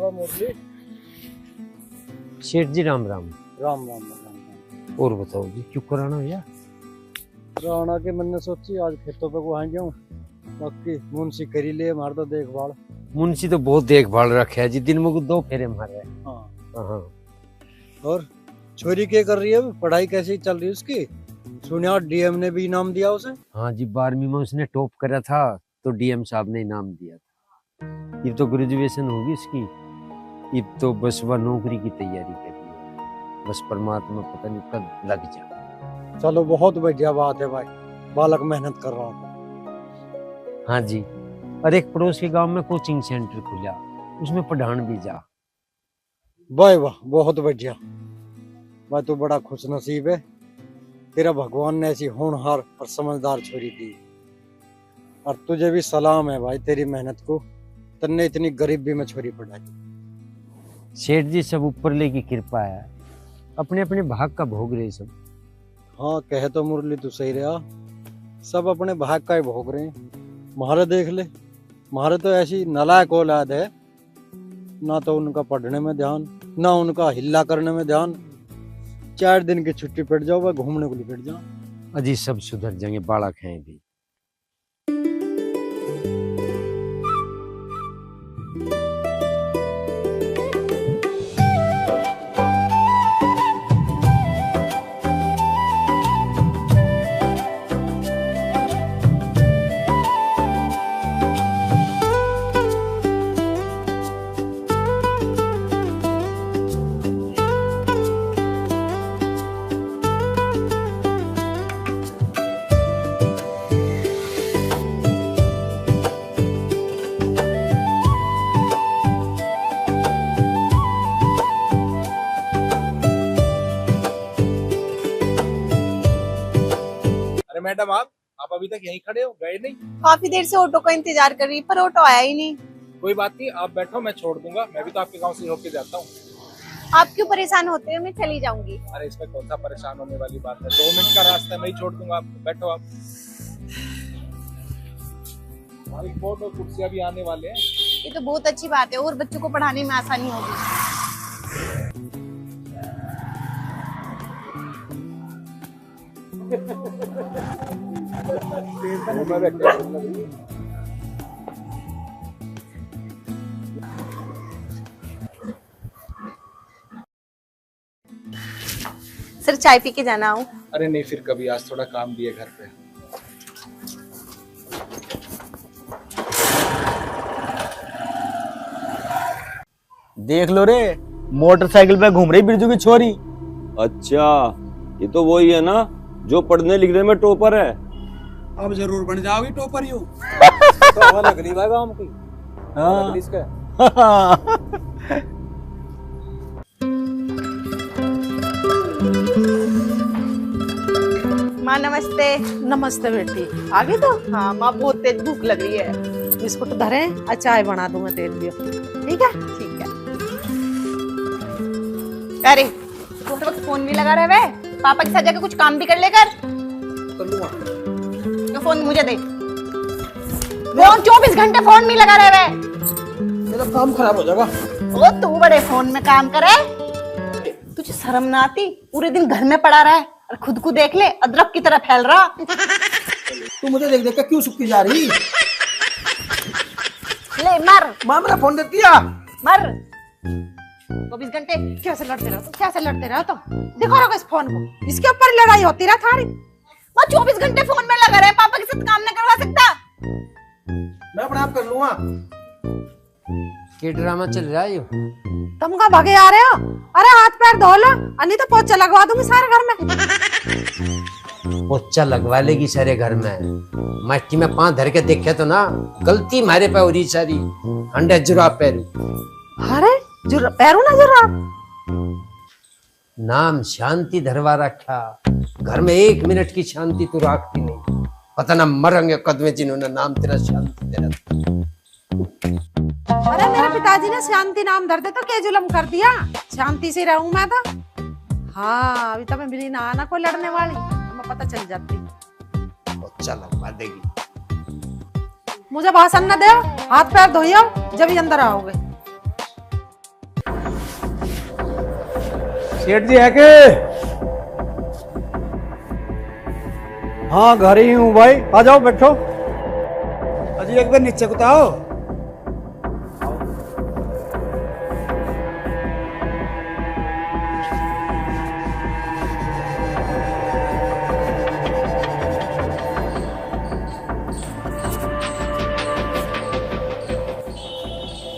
बाबा मुरली। सेठ जी राम राम। राम राम राम। और बताओ जी क्यों कराना भैया? राणा के मैंने सोची आज खेतों पे को आ जाऊं, बाकी मुंशी करी ले हमारे तो देखभाल। मुंशी तो बहुत देखभाल रखे है जी, दिन में को 2 फेरे मार रहे हैं। हाँ। हाँ। और छोरी क्या कर रही है, पढ़ाई कैसी चल रही है उसकी? सुनिया डीएम ने भी इनाम दिया उसे। हाँ जी, 12वीं में उसने टॉप करा था तो डीएम साहब ने इनाम दिया था। ये तो ग्रेजुएशन होगी उसकी, ये तो बस वह नौकरी की तैयारी कर रही है। बस परमात्मा पता नहीं कब लग जाए। चलो बहुत बढ़िया बात है भाई, बालक मेहनत कर रहा था। हाँ जी, और एक पड़ोस के गांव में कोचिंग सेंटर खुला, उसमें पढ़ान भी जा। वाह वाह, बहुत बढ़िया भाई, तू बड़ा खुश नसीब है, तेरा भगवान ने ऐसी होनहार और समझदार छोरी दी। और तुझे भी सलाम है भाई तेरी मेहनत को, तन्ने इतनी गरीबी में छोरी पढ़ाई। सेठ जी सब ऊपर ले की कृपा है, अपने अपने भाग का भोग रहे सब। हाँ कहे तो मुरली तू सही रहा, सब अपने भाग का ही भोग रहे हैं। मारे देख ले, मारे तो ऐसी नालायक औलाद है, ना तो उनका पढ़ने में ध्यान, ना उनका हिल्ला करने में ध्यान। 4 दिन की छुट्टी पड़ जाओ वह घूमने को निकल जाओ। अजी सब सुधर जाएंगे, बालक हैं भी। मैडम आप अभी तक यहीं खड़े हो, गए नहीं? काफी देर से ऑटो का इंतजार कर रही, पर ऑटो आया ही नहीं। कोई बात नहीं, आप बैठो, मैं छोड़ दूंगा। मैं भी तो आपके गांव से होके जाता हूँ। आप क्यों परेशान होते हो, मैं चली जाऊंगी। अरे इसमें कौन सा परेशान होने वाली बात है, 2 मिनट का रास्ता है, मैं ही छोड़ दूंगा आपको। बैठो आप। हमारी रिपोर्ट और कुर्सियां भी आने वाले हैं। ये तो बहुत अच्छी बात है, और बच्चों को पढ़ाने में आसानी होगी। सर चाय पी के जाना हूँ। अरे नहीं, फिर कभी, आज थोड़ा काम भी है घर पे। देख लो रे, मोटरसाइकिल पे घूम रही बिरजू की छोरी। अच्छा, ये तो वही है ना जो पढ़ने लिखने में टॉपर है। अब जरूर बन जाओगी टॉपर यू। तो लग रही भाई गांव की। हाँ। इसका माँ नमस्ते। नमस्ते बेटी, आगे तो हाँ माँ, बहुत तेज भूख लग रही है। बिस्कुट धरे और चाय बना दूंगा तेरे लिए, ठीक है? ठीक है। अरे तू हर वक्त फोन भी लगा रहे है, पापा के साथ जाकर कुछ काम भी कर लेकर। तो फोन मुझे दे। फोन 24 घंटे फोन में लगा रहे है। मेरा काम खराब हो जाएगा। ओ तू बड़े फोन में काम करे, तुझे शर्म ना आती? पूरे दिन घर में पड़ा रहा है और खुद को देख ले, अदरक की तरह फैल रहा। तू मुझे देख देख के क्यों सुखती जा रही? ले मर। माँ मेरा फोन देती है। मर। 24 घंटे कैसे लड़ते रहो, कैसे लड़ते रहो तुम? दिखा रहा इस फोन को, इसके ऊपर लड़ाई होती रहा थारी। माँ 24 घंटे फोन में लगा रहे, पापा के साथ काम नहीं करवा सकता? मैं अपने आप कर लूंगा। क्या ड्रामा चल रहा है ये? तुम कहाँ भागे आ रहे हो? अरे हाथ पैर धो लो, नहीं तो पोछा लगवा दूंगी सारे घर में। पोछा लगवा लेगी सारे घर में? मट्टी में पांव धर के देखे तो ना, गलती मारे पे हो रही सारी। अंडे जुराब पैरू। अरे पैरू ना जुराब। नाम शांति धरवा रखा, घर में 1 मिनट की शांति तू रखती नहीं। पता ना मरेंगे कद में जिन्होंने नाम तेरा शांति दे रखा। अरे मेरे पिताजी ने शांति नाम धर दे तो क्या जुल्म कर दिया? शांति से रहूं मैं तो। हाँ अभी तो मैं मिली ना आना कोई लड़ने वाली, तो पता चल जाती। पोछा लगवा देगी। मुझे भाषण न दे, हाथ पैर धोइयो जब ही अंदर आओगे। सेठ जी है के? हाँ घर ही हूँ भाई, आ जाओ बैठो। अजी एक बार नीचे बताओ।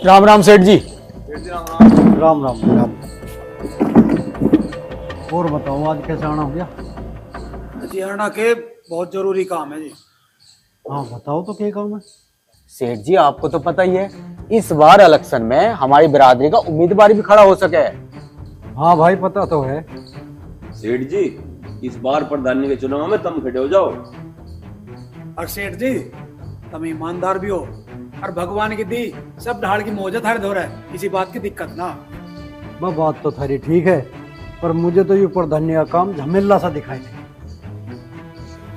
राम राम सेठ जी। राम राम राम। और बताओ आज कैसे आना हो गया? अजी अरना के बहुत जरूरी काम है जी। हाँ बताओ तो क्या काम है? सेठ जी आपको तो पता ही है, इस बार इलेक्शन में हमारी बिरादरी का उम्मीदवार भी खड़ा हो सके। हाँ भाई पता तो है। सेठ जी, इस बार प्रधानी के चुनाव में तुम खड़े हो जाओ। और सेठ जी तुम ईमानदार भी हो और भगवान की दी सब ढाल की मौजत हर धो रहा है, किसी बात की दिक्कत ना। वह बात तो थारी ठीक है, पर मुझे तो ये प्रधानी का काम झमेला सा दिखाई दे।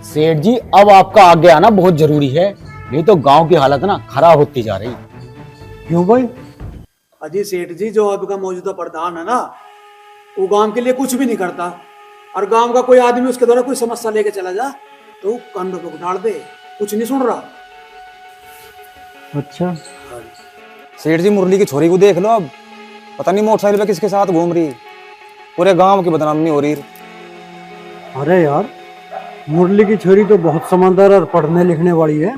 सेठ जी अब आपका आगे आना बहुत जरूरी है, नहीं तो गांव की हालत ना खराब होती जा रही। क्यों भाई? अजी सेठ जी जो आपका मौजूदा प्रधान है ना, वो गांव के लिए कुछ भी नहीं करता, और गांव का कोई आदमी उसके द्वारा कोई समस्या लेके चला जा तो कंधों पे डाल दे, कुछ नहीं सुन रहा। अच्छा सेठ जी मुरली की छोरी को देख लो, अब पता नहीं मोटरसाइकिल पे किसके साथ घूम रही, पूरे गांव की बदनामी हो रही। अरे यार, मुरली की छोरी तो बहुत समझदार और पढ़ने लिखने वाली है।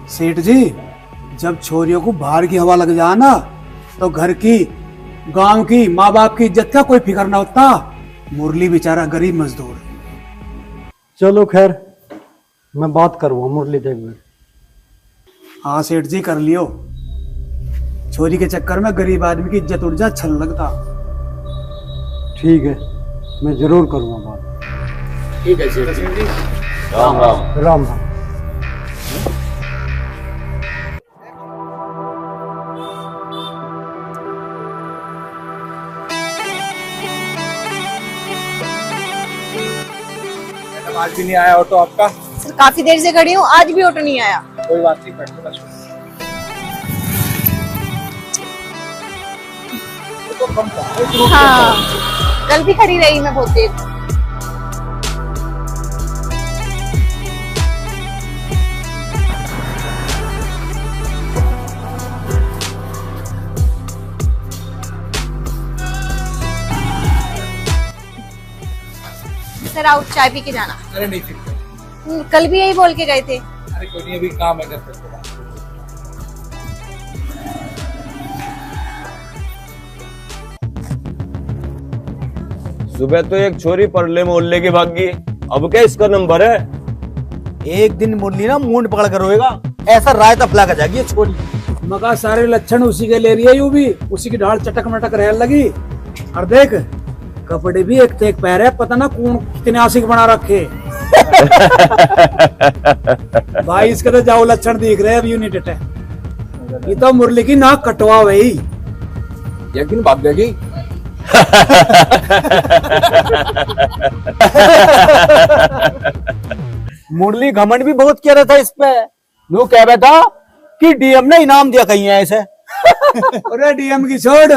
सेठ जी जब छोरियों को बाहर की हवा लग जाए ना, तो घर की, गांव की, माँ बाप की इज्जत का कोई फिक्र ना होता। मुरली बेचारा गरीब मजदूर। चलो खैर, मैं बात करूँगा मुरली से एक बार। हाँ सेठ जी कर लियो, छोरी के चक्कर में गरीब आदमी की इज्जत उड़ जा, अच्छा नहीं लगता। ठीक है, मैं जरूर करूँगा बात। ठीक है सेठ जी, राम राम। राम राम। आज भी नहीं आया ऑटो आपका? सर काफी देर से खड़ी हूँ, आज भी ऑटो नहीं आया। कोई बात नहीं, बैठ थोड़ा तो कम था। हाँ कल भी खड़ी रही मैं बहुत देर। सर आओ चाय पी के जाना। अरे नहीं फिर, कल भी यही बोल के गए थे। अरे कोई नहीं, अभी काम है घर पे थोड़ा। सुबह तो एक छोरी परले मोहल्ले की भागी, अब क्या इसका नंबर है? एक दिन मुरली ना मूंड पकड़ कर रोएगा, ऐसा राय तपला का जाएगी ये छोरी। मगा सारे लक्षण उसी के ले रही है, यू भी उसी की ढाल चटक मटक रहने लगी। और देख कपड़े भी एक एक पैर है, पता ना कौन कितने आशिक बना रखे। भाई इसके तो जाओ लक्षण दिख रहे हैं अब यूनिट है। ये तो मुरली की नाक कटवा भाई, एक दिन भाग जाएगी। मुरली घमंड भी बहुत किया रहा था इस पे, वो कह रहा था कि डीएम ने इनाम दिया कहीं है ऐसे। अरे डीएम की छोड़,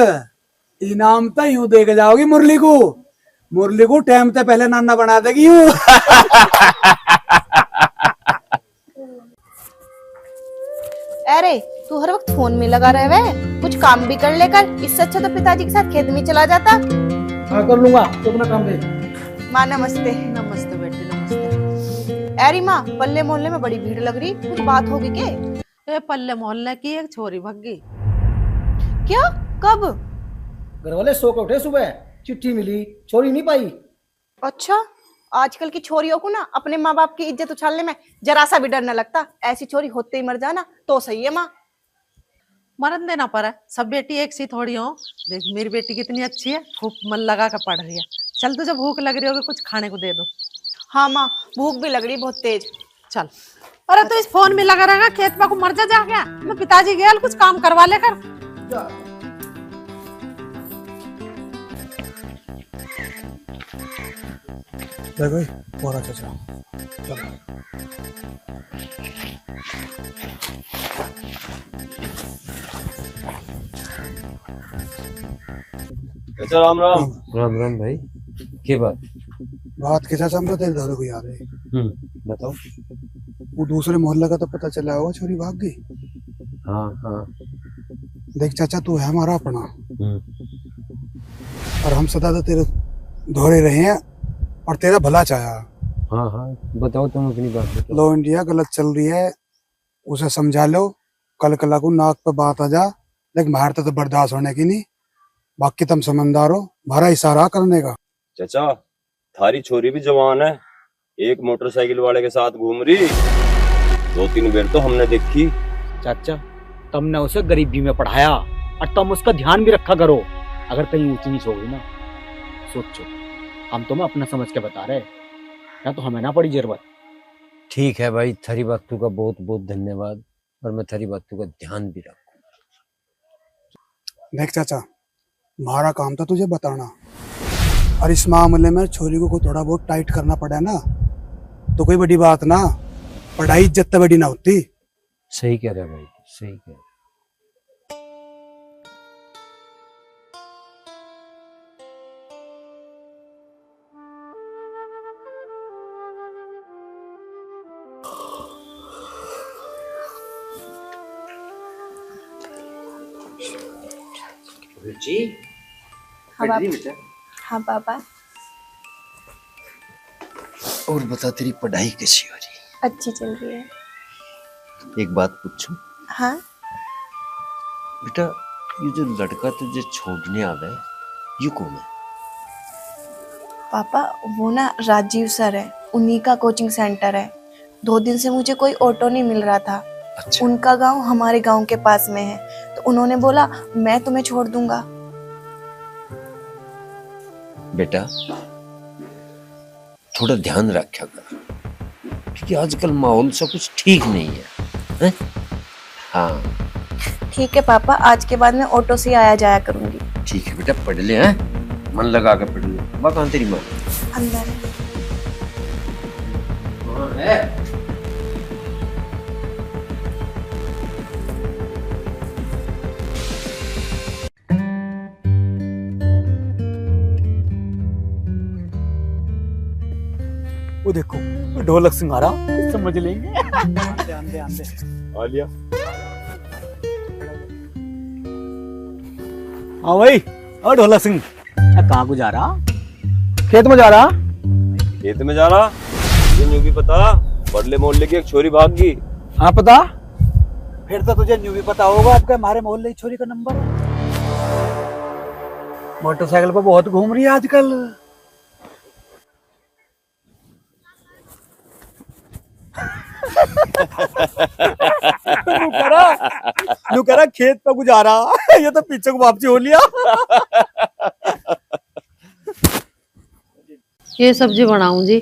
इनाम तो यूं दे के जाओगी मुरली को। मुरली को टाइम से पहले नाना बना देगी यूं। अरे तू हर वक्त फोन में लगा रहे हुए, कुछ काम भी कर लेकर। इससे अच्छा तो पिताजी के साथ खेत में चला जाता। हाँ कर लूंगा, तो अपना काम दे। माँ नमस्ते। नमस्ते बेटी नमस्ते। अरे माँ, पल्ले मोहल्ले में बड़ी भीड़ लग रही, कुछ बात होगी के? ये पल्ले मोहल्ले की एक छोरी भग गई। क्या? कब? घर वाले सो के उठे सुबह, चिट्ठी मिली, छोरी नहीं पाई। अच्छा, आजकल की छोरियों को ना अपने माँ बाप की इज्जत उछालने में जरा सा भी डर न लगता। ऐसी छोरी होते ही मर जाना तो सही है माँ। मरन देना पड़ा, सब बेटी एक सी थोड़ी हो। देख मेरी बेटी कितनी अच्छी है, खूब मन लगा कर पढ़ रही है। चल तुझे भूख लग रही होगी, कुछ खाने को दे दो। हाँ माँ, भूख भी लग रही बहुत तेज। चल। अरे तो इस फोन में लगा रहेगा, खेत में को मर जा गया। मैं पिताजी गया कुछ काम करवा लेकर। देख भाई बोरा चाचा चलो। अच्छा राम राम। राम राम भाई। के बात? बात के चाचा हम तो तेरे दादा को याद है। बताओ। वो दूसरे मोहल्ले का तो पता चला होगा, छोरी भाग गई। हाँ हाँ। देख चाचा तू है हमारा अपना, और हम सदा तो तेरे धोरे रहे हैं और तेरा भला चाहा। हाँ हाँ बताओ, तुम अपनी बात बताओ। लो इंडिया गलत चल रही है, उसे समझा लो। कल कला को नाक पे बात आ जा, लेकिन मारते तो बर्दाश्त होने की नहीं। बाकी तुम समझदार हो, भरा इशारा करने का। चाचा थारी छोरी भी जवान है, एक मोटरसाइकिल वाले के साथ घूम रही, 2-3 बार तो हमने देखी। चाचा तुमने उसे गरीबी में पढ़ाया और तुम उसका ध्यान भी रखा करो। अगर कहीं ऊंची नीच होगी ना, सोचो। हम तुम्हें अपना समझ के बता रहे, या तो हमें ना पड़ी जरूरत। ठीक है भाई, थारी बातों का बहुत बहुत धन्यवाद, और मैं थारी बातों का ध्यान भी रखूंगा। देख चाचा, हमारा काम था तुझे बताना, और इस मामले में छोरी को थोड़ा बहुत टाइट करना पड़ा ना तो कोई बड़ी बात ना। पढ़ाई इज्जत तो बड़ी ना होती। सही कह रहे भाई, सही कह रहे। जी हाँ हाँ पापा। और बता, तेरी पढ़ाई कैसी हो रही? अच्छी चल रही है। एक बात पूछूं? हाँ बेटा, ये जो लड़का तुझे छोड़ने आवे, ये कौन है? पापा, वो ना राजीव सर है, उन्हीं का कोचिंग सेंटर है। 2 दिन से मुझे कोई ऑटो नहीं मिल रहा था। अच्छा। उनका गांव हमारे गांव के पास में है, तो उन्होंने बोला मैं तुम्हें छोड़ दूंगा। बेटा थोड़ा ध्यान रखा कर, क्योंकि आजकल माहौल सब कुछ ठीक नहीं है, हैं? हाँ ठीक है पापा, आज के बाद मैं ऑटो से आया जाया करूंगी। ठीक है बेटा, पढ़ ले, हैं? मन लगा कर पढ़ ले। माँ कहाँ तेरी माँ? अंदर है। वो देखो, वो ढोलक सिंगारा समझ लेंगे। आलिया हाँ भाई, और ढोलक सिंह कहाँ को जा रहा? खेत में जा रहा। खेत में जा रहा? ये न्यू भी पता, बड़ले मोहल्ले की एक छोरी भाग गई। हाँ पता। फिर तो तुझे न्यू भी पता होगा, आपके हमारे मोहल्ले की छोरी का नंबर। मोटरसाइकिल पर बहुत घूम रही है आजकल। करा खेत पे गुजारा। ये तो पीछे को वापसी हो लिया। ये सब्जी बनाऊं जी?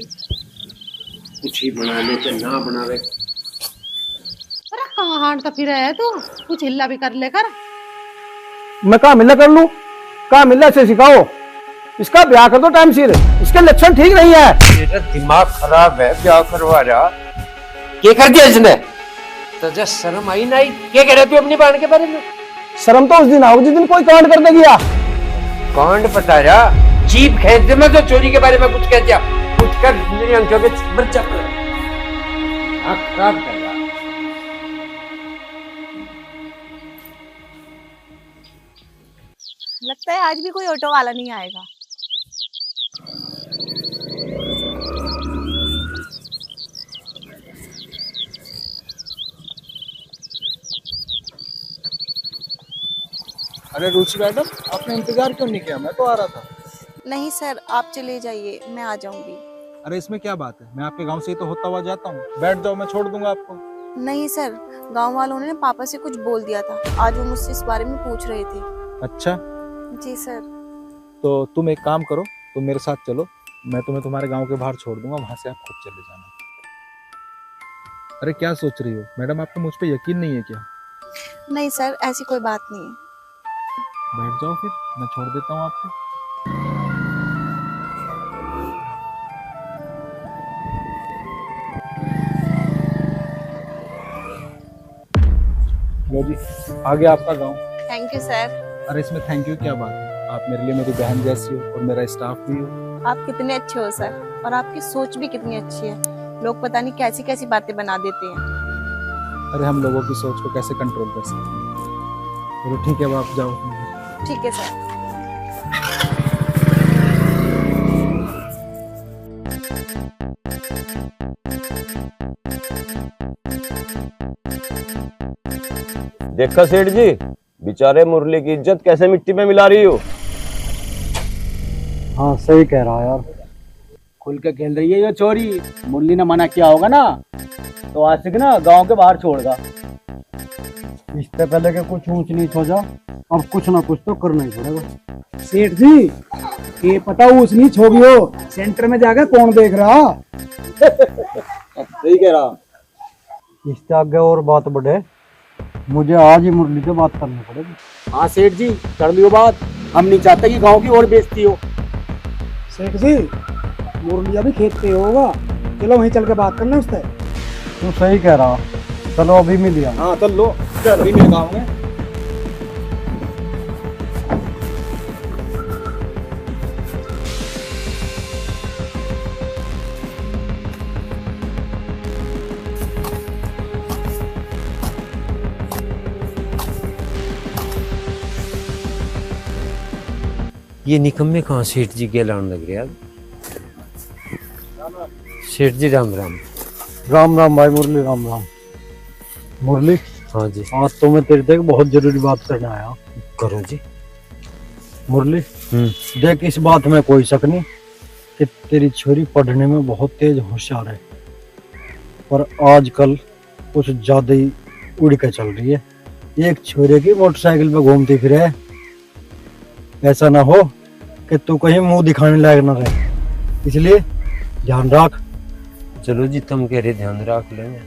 कुछ ही बना लेते, ना बनावे। अरे कहाँ हांडता फिर है तू? कुछ हिल्ला भी कर लेकर। मैं कहा मिलना कर लूं, कहा मिलना से सिखाओ। इसका ब्याह कर दो टाइम सिर, इसके लक्षण ठीक नहीं है। तेरा दिमाग खराब है, ब्याह करवा रहा। क्या कर दिया इसने? तुझे शर्म आई नहीं? क्या कह रहे तू अपनी बहन के बारे में? शर्म तो उस दिन आओ जिस दिन कोई कांड करने गया। कांड बता रहा? जीप खेच दे, मैं तो चोरी के बारे में कुछ कह दिया। उठकर मेरी आंखों के मर जा। खराब कर रहा। लगता है आज भी कोई ऑटो वाला नहीं आएगा। अरे रुचि मैडम, आपने इंतजार क्यों नहीं किया? मैं तो आ रहा था। नहीं सर, आप चले जाइए, मैं आ जाऊंगी। अरे इसमें क्या बात है, मैं आपके गांव से ही तो होता हुआ जाता हूँ। बैठ जाओ, मैं छोड़ दूंगा आपको। नहीं सर, गांव वालों ने पापा से कुछ बोल दिया था, आज वो मुझसे इस बारे में पूछ रहे थे। अच्छा, जी सर। तो तुम एक काम करो, तुम मेरे साथ चलो, मैं तुम्हें तुम्हारे गांव के बाहर छोड़ दूंगा, वहां से आप खुद चले जाना। अरे क्या सोच रही हो मैडम, आपको मुझ पे यकीन नहीं है क्या? नहीं सर, ऐसी कोई बात नहीं है। बैठ जाओ फिर, मैं छोड़ देता हूँ आपको। लो जी, आ गया आपका गाँव। Thank you sir. अरे इसमें थैंक यू क्या बात है, आप मेरे लिए मेरी बहन जैसी हो और मेरा स्टाफ भी हो। आप कितने अच्छे हो सर, और आपकी सोच भी कितनी अच्छी है। लोग पता नहीं कैसी कैसी बातें बना देते हैं। अरे हम लोगों की सोच को कैसे कंट्रोल कर सकते हैं। चलो ठीक है, अब आप जाओ। ठीक है सर। देखा सेठ जी, बेचारे मुरली की इज्जत कैसे मिट्टी में मिला रही हो। हाँ सही कह रहा है यार। खुल के खेल रही है ये चोरी। मुरली ने मना किया होगा ना, तो आज से ना गांव के बाहर छोड़गा। इससे पहले के कुछ ऊंच नीच हो जा, अब कुछ ना कुछ तो करना ही पड़ेगा। सेठ जी, ये पता ऊंच नीच होगी हो, सेंटर में जाकर कौन देख रहा। सही कह रहा। इससे आगे और बात बढ़े, मुझे आज ही मुरली से बात करनी पड़ेगी। हाँ सेठ जी, कर लियो बात। हम नहीं चाहते कि गांव की और बेइज्जती हो। सेठ जी, मुरलिया भी खेत पे होगा, चलो वहीं चल के बात कर लें उससे। तू सही कह रहा, चलो अभी मिल लिया। हाँ चल लो, अभी मेरे गाँव में। ये निकम्मे कहाँ सेठ जी के लान लग रहे यार। सेठ जी राम राम। राम राम भाई मुरली, राम राम। मुरली, हाँ जी। आज तो मैं तेरे से एक बहुत जरूरी बात करने आया। करो जी। मुरली देख, इस बात में कोई शक नहीं कि तेरी छोरी पढ़ने में बहुत तेज होशियार है, पर आजकल कुछ ज्यादा ही उड़ के चल रही है। एक छोरे की मोटरसाइकिल पे घूमती फिरे, ऐसा ना हो कि तू कहीं मुंह दिखाने लायक ना रहे, इसलिए ध्यान रख। चलो जी, तुम कह रहे ध्यान रख लेंगे।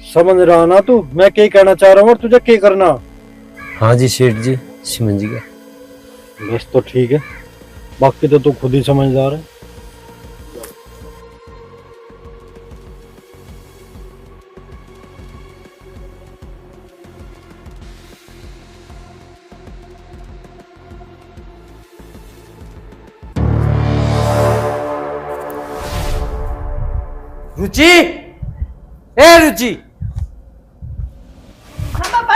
समझ रहा ना तू मैं क्या कहना चाह रहा हूँ और तुझे क्या करना। हाँ जी सेठ जी, समझ गया। बस तो ठीक है, बाकी तो तू खुद ही समझदार है। रुचि, ए रुचि। हाँ पापा।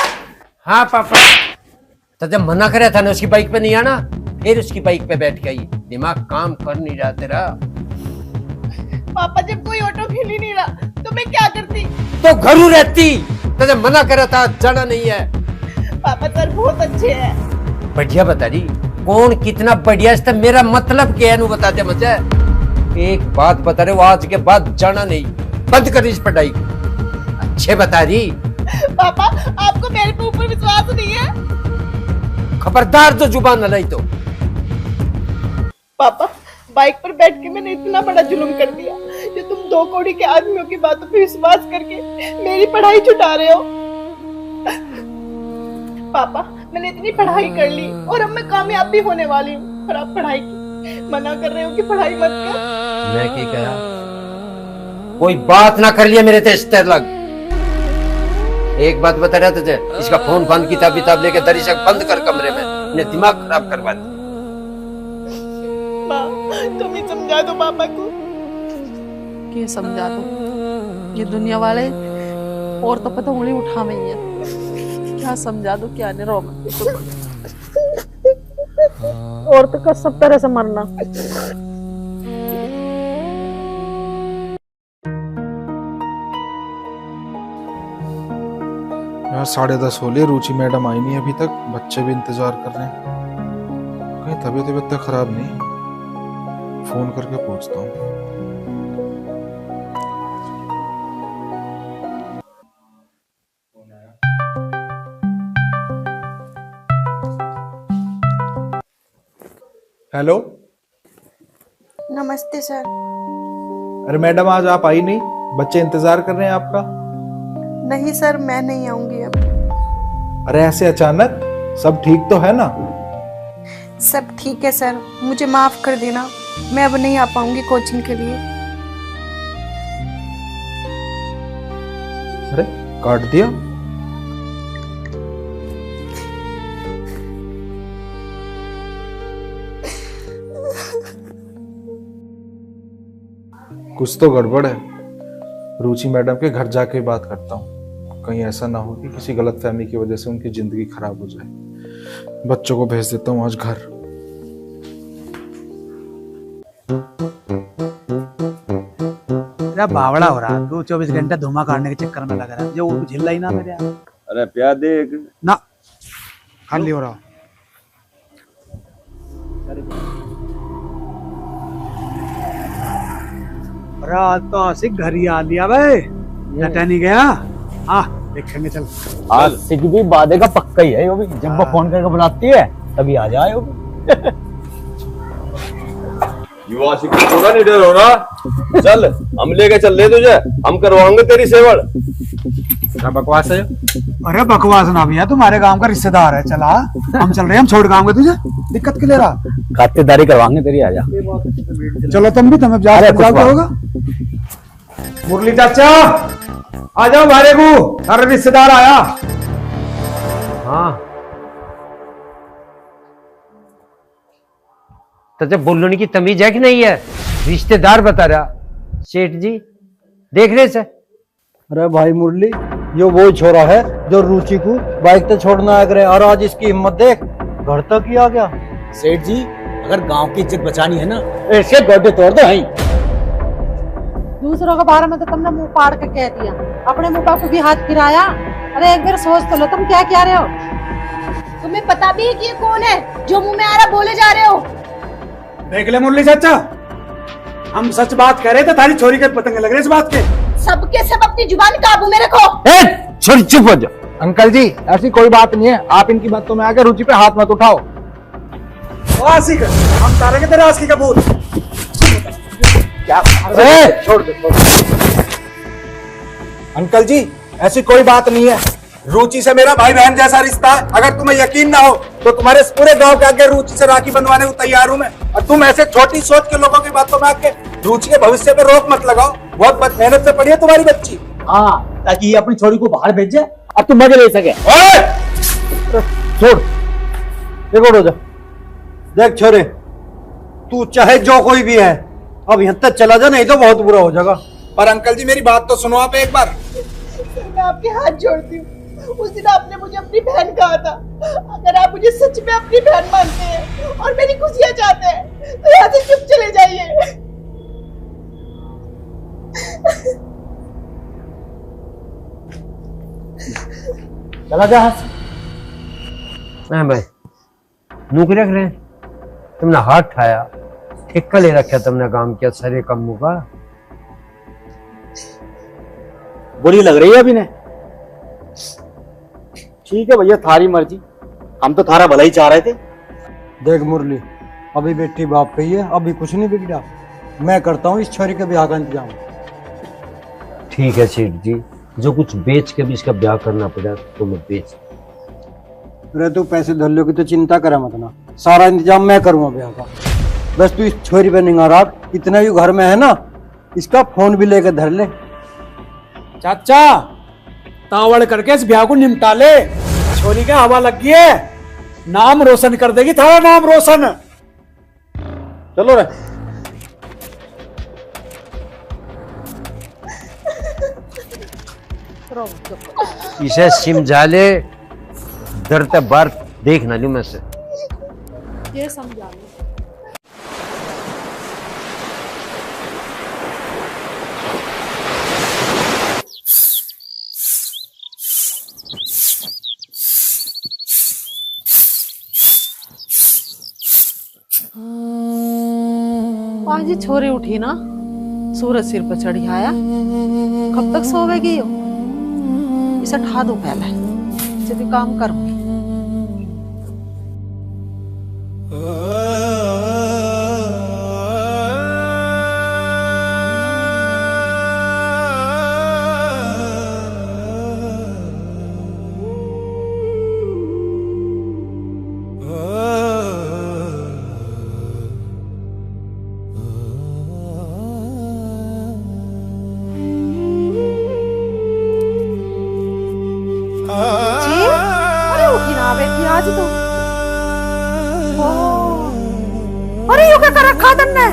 हाँ पापा। तो जब मना कराया था ना उसकी बाइक पे नहीं आना, फिर उसकी बाइक पे बैठ गई। दिमाग काम कर नहीं रहा तेरा। पापा जब कोई ऑटो खेल ही नहीं रहा तो मैं क्या करती। तो घरू रहती, तो जब मना करा था जाना नहीं है। पापा सर बहुत अच्छे हैं। बढ़िया बता रही, कौन कितना बढ़िया, इससे मेरा मतलब क्या है नु बता दे मुझे। एक बात बता रहे हो, आज के बाद जाना नहीं, बंद कर इस पढ़ाई को। अच्छे बता रही। पापा आपको मेरे पे ऊपर विश्वास नहीं है। खबरदार तो जुबान न लाई तो। पापा बाइक पर बैठ के मैंने इतना बड़ा जुल्म कर दिया जो तुम दो कौड़ी के आदमियों की बातों पे विश्वास करके मेरी पढ़ाई छुटा रहे हो। पापा मैंने इतनी पढ़ाई कर ली और अब मैं कामयाब भी होने वाली हूँ, और आप पढ़ाई की मना कर रहे हो कि पढ़ाई मत कर। मैं क्या कहा? कोई बात ना कर लिया मेरे तेज लग। एक बात बता रहा तुझे, इसका फोन बंद, किताब किताब लेके दरिशक बंद कर कमरे में, इन्हें दिमाग खराब करवा दे। माँ तुम ही समझा दो पापा को। क्या समझा दो, ये दुनिया वाले और तो पता उंगली उठा में ही है। क्या समझा दो, क्या नहीं। रो मत, और तो कर सब तरह से मरना। यार 10:30 हो लिए, रुचि मैडम आई नहीं अभी तक, बच्चे भी इंतजार कर रहे हैं। कहीं तबीयत तक खराब नहीं, फोन करके पूछता हूँ। हेलो। नमस्ते सर। अरे मैडम आज आप आई नहीं, बच्चे इंतजार कर रहे हैं आपका। नहीं सर मैं नहीं आऊंगी अब। अरे ऐसे अचानक, सब ठीक तो है ना? सब ठीक है सर, मुझे माफ कर देना, मैं अब नहीं आ पाऊंगी कोचिंग के लिए। अरे काट दिया? कुछ तो गड़बड़ है। रुचि मैडम के घर जाके बात करता हूँ, कहीं ऐसा ना हो कि किसी गलतफहमी की वजह से उनकी जिंदगी खराब हो जाए। बच्चों को भेज देता हूँ आज घर। तेरा बावड़ा हो रहा, तू 24 घंटे धुआं काटने के चक्कर में लग रहा है, जो वो झिल्ला ही ना मेरे यार। अरे प्यार देख ना खाली हो रहा। अरे आज तो आशिक घर ही आ लिया भाई, नटा नहीं गया। देखेंगे चल। आज सिख भी वादे का पक्का ही है, वो भी जब वो फोन करके बुलाती है तभी आ जाए वो भी। युवा से थोड़ा नहीं डर हो रहा। चल हम लेके चल रहे तुझे, हम करवाएंगे तेरी सेवड़। क्या बकवास है? अरे बकवास ना भैया, तुम्हारे गांव का रिश्तेदार है, चला हम चल रहे हैं, हम छोड़ गांव तुझे दिक्कत के ले रहा। खातिरदारी करवाएंगे तेरी, आ जा। चलो तुम भी, तुम्हें होगा। मुरली चाचा आ जाओ, भारे को सारा रिश्तेदार आया। हाँ तो जब बोलने की तमीज है कि नहीं है? रिश्तेदार बता रहा सेठ जी, देख रहे से। अरे भाई मुरली, ये वो छोरा है जो रुचि को बाइक पे छोड़ना आया करे, और आज इसकी हिम्मत देख, घर तक ही आ गया। सेठ जी, अगर गांव की इज्जत बचानी है ना, ऐसे गोडे तोड़ दो। दूसरों के बारे में तो तुमने मुंह पाड़ के कह दिया, अपने मुंह पर भी हाथ फिराया। अरे एक बार सोच तो लो, तुम क्या कह रहे हो? तुम्हें पता भी है कि ये कौन है जो मुंह में आ रहा बोले जा रहे हो? देख ले मुरली चाचा, हम सच बात कह रहे थे, थारी छोरी के पतंगे लग रहे इस बात के। सबके सब अपनी जुबान काबू में रखो। छोड़, चुप हो जा। अंकल जी ऐसी कोई बात नहीं है, आप इनकी बातों में आकर रुचि पे हाथ मत उठाओ। आशिक, हम तारेंगे तेरे आशिक का भूत। क्या? छोड़ दे। अंकल जी ऐसी कोई बात नहीं है, रुचि से मेरा भाई बहन जैसा रिश्ता है। अगर तुम्हें यकीन ना हो तो तुम्हारे पूरे गांव के आगे रुचि से राखी बंधवाने को तैयार हूं मैं। और तुम ऐसे छोटी सोच के लोगों की बातों में आके रुचि के भविष्य पे रोक मत लगाओ। बहुत मेहनत से पढ़ी है तुम्हारी बच्ची। हाँ, ताकि ये अपनी छोरी को बाहर भेज जाए और तुम मजे ले सके। छोड़, देखो जा। देख छोरे, तू चाहे जो कोई भी है, अब यहाँ तक चला जा, नहीं तो बहुत बुरा हो जाएगा। पर अंकल जी मेरी बात तो सुनो आप एक बार। मैं आपके हाथ जोड़ती हूँ, उस दिन आपने मुझे अपनी बहन कहा था, अगर आप मुझे सच में अपनी बहन मानते हैं और मेरी खुशियाँ चाहते हैं तो यहाँ से चुप चले जाइए। चला जा। भाई नौकरी रख रहे हैं, तुमने हाथ ठाया, ठेका ले रखा तुमने काम किया सारे कामों का। बुरी लग रही है अभी ने। ठीक है भैया, थारी मर्जी, हम तो थारा भला ही चाह रहे थे। देख मुरली, अभी बेटी बाप पे ही है, अभी कुछ नहीं बिगड़ा। मैं करता हूँ इस छोरी के ब्याह का इंतजाम। ठीक है सेठ जी, जो कुछ बेच के भी इसका ब्याह करना पड़ा तो मैं बेच। अरे तू पैसे धल्लो की तो चिंता करे मत ना, सारा इंतजाम मैं करूँगा ब्याह का। बस तू इस छोरी पे निगाह रख, इतना भी घर में है ना, इसका फोन भी लेकर धर ले। चाचा तावड़ करके इस ब्याह को निपटा ले, छोरी का हवा लग गई है, नाम रोशन कर देगी, थारा नाम रोशन। चलो रे। इसे समझा ले, डरते बार देख ना लू मैं से। ये समझा लो। आज ही छोरी उठी ना, सूरज सिर पर चढ़ी आया, कब तक सोवेगी हो? इसे ठा दो पहले, इसे भी काम करूंगी। आज तो अरे यो क्या कर रखा तुमने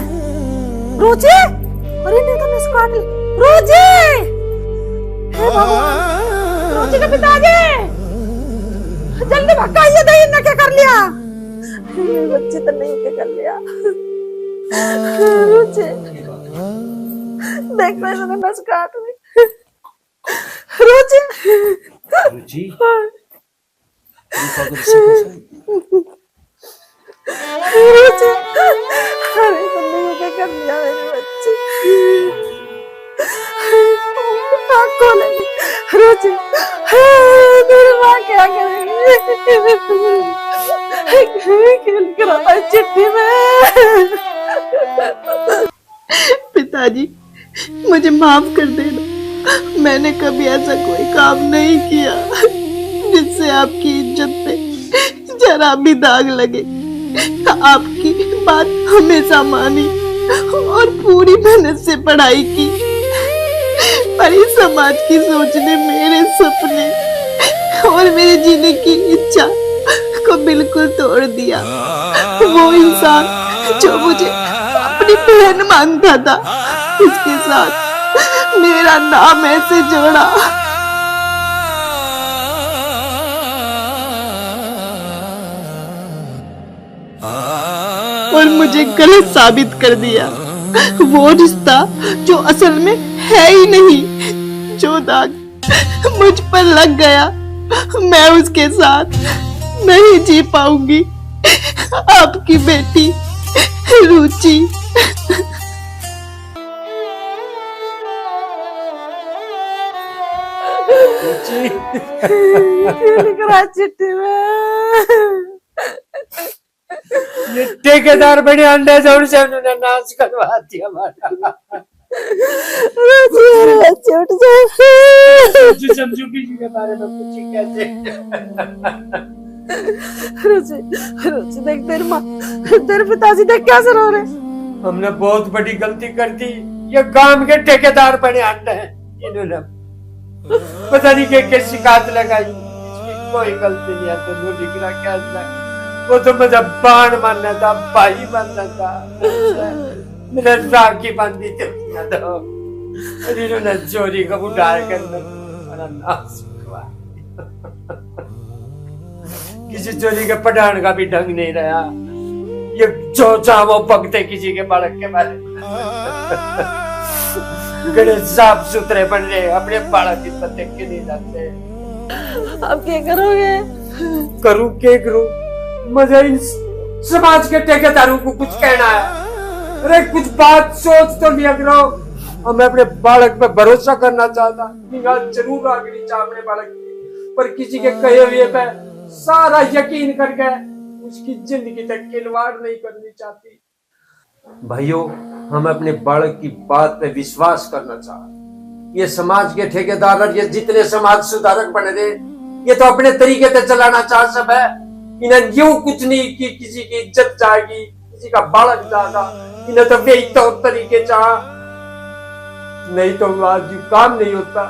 रुचि? अरे नहीं तुमने काट ली। रोजी, हे भगवान, रोजी के पिताजी, जल्दी भगाइए, दही ने क्या कर लिया? बच्चे तो नहीं क्या कर लिया? रोजी, देख रहे मैंने नस काट ली। रोजी, रुचि रोजी, अरे तुमने ये क्या कर लिया मेरे बच्चे? आँख खोलेगी। रोजी, मेरी माँ क्या करेगी? क्या लिख रहा है चिट्ठी में? पिताजी, मुझे माफ कर देना। मैंने कभी ऐसा कोई काम नहीं किया जिससे आपकी इज्जत पे जरा भी दाग लगे। आपकी बात हमेशा मानी और पूरी मेहनत से पढ़ाई की, पर इस समाज की सोच ने मेरे सपने और मेरे जीने की इच्छा को बिल्कुल तोड़ दिया। वो इंसान जो मुझे अपनी बहन मानता था, उसके साथ मेरा नाम ऐसे जोड़ा। और मुझे गलत साबित कर दिया। वो रिश्ता जो असल में है ही नहीं, जो दाग मुझ पर लग गया, मैं उसके साथ नहीं जी पाऊंगी। आपकी बेटी रुचि। क्यों लिख रहा है चिट्ठी में? ये ठेकेदार बड़े अंडे जोड़ से उन्होंने नाश करवा दिया हमारा। छूट जाए। समझू किसी के बारे में कुछ ही कहते। रुचि, रुचि देख तेरी माँ, तेरे पिताजी देख कैसे रो रहे। हमने बहुत बड़ी गलती कर दी। ये गांव के ठेकेदार बने अंडे हैं। इन्होंने पता नहीं क्या शिकायत लगाई। इसकी कोई गलती नहीं है। तो वो लिख रहा क्या था? वो तो मुझे बाण मारना था, भाई मारना था, मेरा राखी बांधी थी। तो इन्होंने चोरी को उठा कर मेरा नाश हुआ। किसी चोरी के पठान का भी ढंग नहीं रहा। ये जो चाह वो पकते किसी के बालक के बारे में। गणेश साफ सुथरे बन रहे, अपने बालक की पत्ते के नहीं जाते। अब क्या करोगे? करूँ क्या करूँ? मुझे इन समाज के ठेकेदारों को कुछ कहना है। अरे कुछ बात सोच तो लिया करो। और मैं अपने बालक पे भरोसा करना चाहता, निगाह जरूर रखनी चाहिए अपने बालक की, पर किसी के कहे हुए पे सारा यकीन करके उसकी जिंदगी तक खिलवाड़ नहीं करनी चाहती। भाइयों, हम अपने बालक की बात पे विश्वास करना चाहते। ये समाज के ठेकेदार और ये जितने समाज सुधारक बने थे, ये तो अपने तरीके से चलाना चाह सब है। इन्हें यूं कुछ नहीं कि किसी की इज्जत जाएगी, किसी का बालक जाएगा। इन्हें तो वही तौर तरीके चाह, नहीं तो आज काम नहीं होता।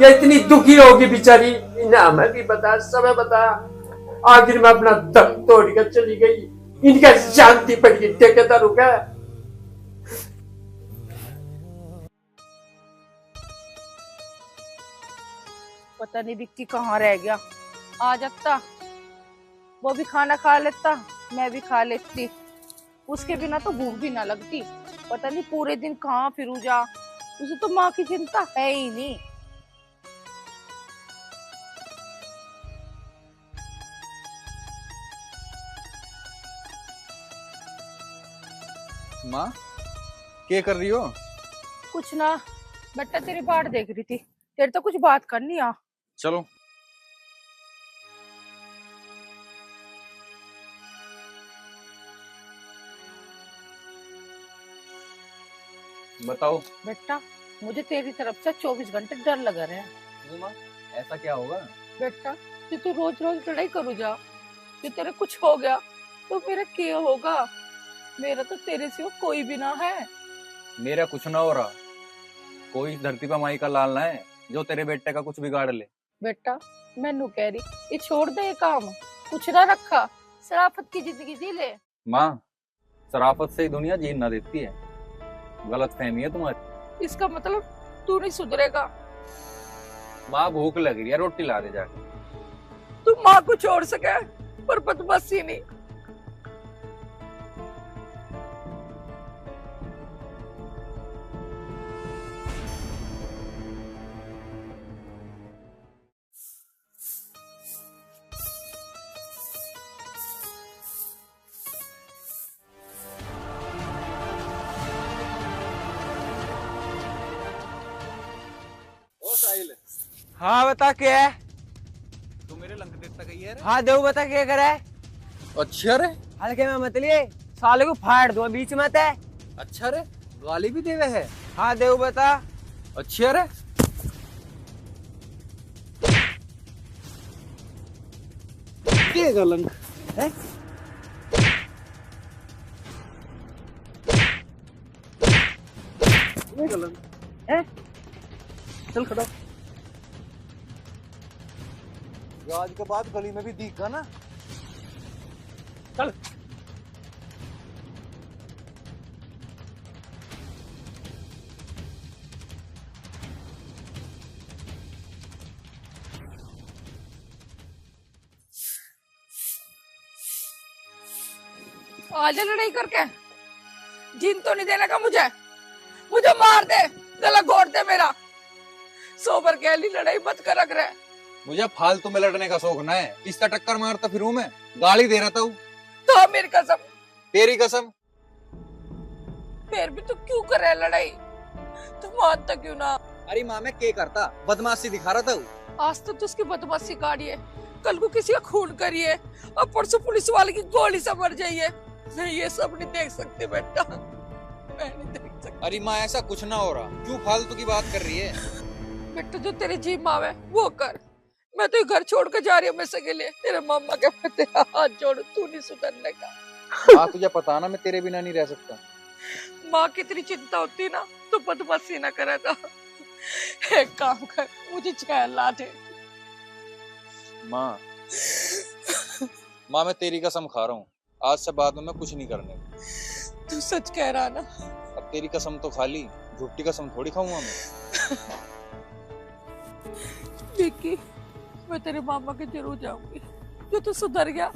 ये इतनी दुखी होगी बेचारी, इन्हें हमें भी बताया, सब बताया। आखिर में अपना दम तोड़ कर चली गई। इनका शांति पड़ गई ठेकेदार हो गया। पता नहीं विक्की कहाँ रह गया। आ जाता, वो भी खाना खा लेता, मैं भी खा लेती। उसके बिना तो भूख भी ना लगती। पता नहीं पूरे दिन कहाँ फिरू जा, उसे तो माँ की चिंता है ही नहीं। माँ, क्या कर रही हो? कुछ ना बेटा, तेरी बाट देख रही थी। तेरे तो कुछ बात करनी आ। चलो। बताओ। बेटा, मुझे तेरी तरफ से 24 घंटे डर लगा रहा है। क्यों माँ, ऐसा क्या होगा? बेटा, तू रोज रोज लड़ाई करू जा। जो तेरे कुछ हो गया तो मेरा क्या होगा? मेरा तो तेरे सिवा कोई भी ना है। मेरा कुछ ना हो रहा। कोई इस धरती पर माई का लाल ना है जो तेरे बेटे का कुछ बिगाड़ ले। बेटा, मैनू कह रही, ये छोड़ दे, ये काम कुछ ना रखा, शराफत की जिंदगी जी ले। माँ, शराफत से ही दुनिया जीना देती है। गलत फहमी है तुम्हारी। इसका मतलब तू नहीं सुधरेगा। माँ भूख लग रही है, रोटी ला दे जाके। तू माँ को छोड़ सके पर बदमाशी नहीं। हाँ बता क्या है? तू मेरे लंक देता गई है रे? हाँ देव बता क्या करे? अच्छा रे। हल्के में मत लिए, साले को फाड़ दो बीच में ते। अच्छा रे, गाली भी देवे है। हाँ देव बता। अच्छा रे। ये गलंग है। ये गलंग है। चल खड़ा। आज के बाद गली में भी दिखा ना। चल। आजा लड़ाई करके। जीन तो नहीं देने का मुझे। मुझे मार दे, गला घोट दे मेरा। सोबर कहली लड़ाई मत कर रख रहे। मुझे फालतू में लड़ने का शौक ना है, इसका टक्कर मारता फिरूं मैं, गाली दे रहा था। तो मेरी कसम। तेरी कसम। फिर भी तू क्यों कर रहा है लड़ाई? तू मानता क्यों ना? अरे माँ मैं क्या करता, बदमाशी दिखा रहा था। आज तो उसकी बदमाशी काटी है, कल को किसी का खून करिए और परसों पुलिस वाले की गोली से मर जाइए। मैं ये सब नहीं देख सकती बेटा, मैं नहीं देख सकती। अरे माँ ऐसा कुछ ना हो रहा, क्यों फालतू की बात कर रही है? बेटा जो तेरी जी माँ है वो कर। मैं तो घर छोड़ कर जा रही हूँ हमेशा के लिए। तेरे मामा के मैं तेरा हाथ जोड़ू, तू नहीं सुधरने का। हाँ तुझे पता ना मैं तेरे बिना नहीं रह सकता। माँ की इतनी चिंता होती ना तो बदमाशी ना करे था। एक काम कर, मुझे चैन ला दे। माँ माँ मैं तेरी कसम खा रहा हूँ, आज से बाद में मैं कुछ नहीं करने। तू सच कह रहा ना? अब तेरी कसम तो खा ली, झूठी कसम थोड़ी खाऊंगा मैं। विक्की, मैं तेरे मामा के जरूर जाऊंगी। जो तू सुधर गया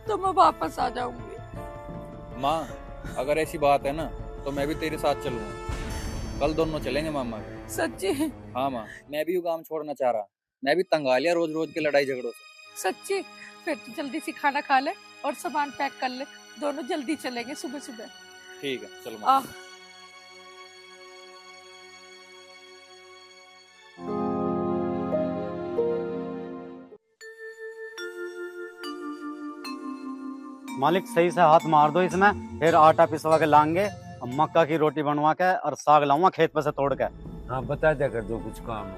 तो मैं वापस आ जाऊंगी। माँ अगर ऐसी बात है ना तो मैं भी तेरे साथ चलूंगा, कल दोनों चलेंगे मामा के। सच्ची? हाँ माँ, मैं भी वो काम छोड़ना चाह रहा, मैं भी तंग आ लिया रोज रोज के लड़ाई झगड़ों से। सच्ची? फिर तो जल्दी से खाना खा ले और सामान पैक कर ले, दोनों जल्दी चलेंगे सुबह सुबह। ठीक है चलो माँ। मालिक सही से हाथ मार दो इसमें, फिर आटा पिसवा के लाएंगे और मक्का की रोटी बनवा के और साग लाऊंगा खेत पर से तोड़ के। हाँ बता दिया कर, जो कुछ काम हो।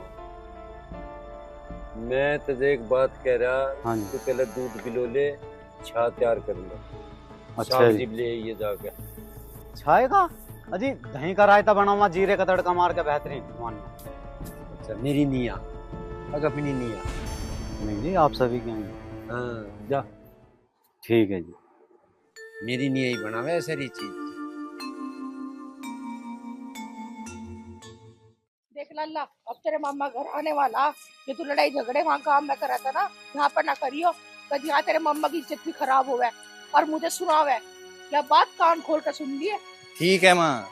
मैं तुझे एक बात कह रहा। हाँ जी। तू पहले दूध किलो ले, छा तैयार कर ले। अच्छा साग जी। जीप ले ये जाके। छाए का अजी दही का रायता बनाऊंगा, जीरे का तड़का मार के, बेहतरीन मानना। अच्छा मेरी निया, अगर अपनी निया। नहीं जी आप सभी के हैं। हाँ जा, ठीक है जी। मेरी निया ही बनावे सारी चीज। देख लल्ला, अब तेरे मामा घर आने वाला। ये तू लड़ाई झगड़े वहाँ काम में करा था ना, यहाँ पर ना करियो। कभी यहाँ तेरे मामा की इज्जत भी खराब हो और मुझे सुनावे। क्या बात कान खोल कर सुन लिए? ठीक है माँ।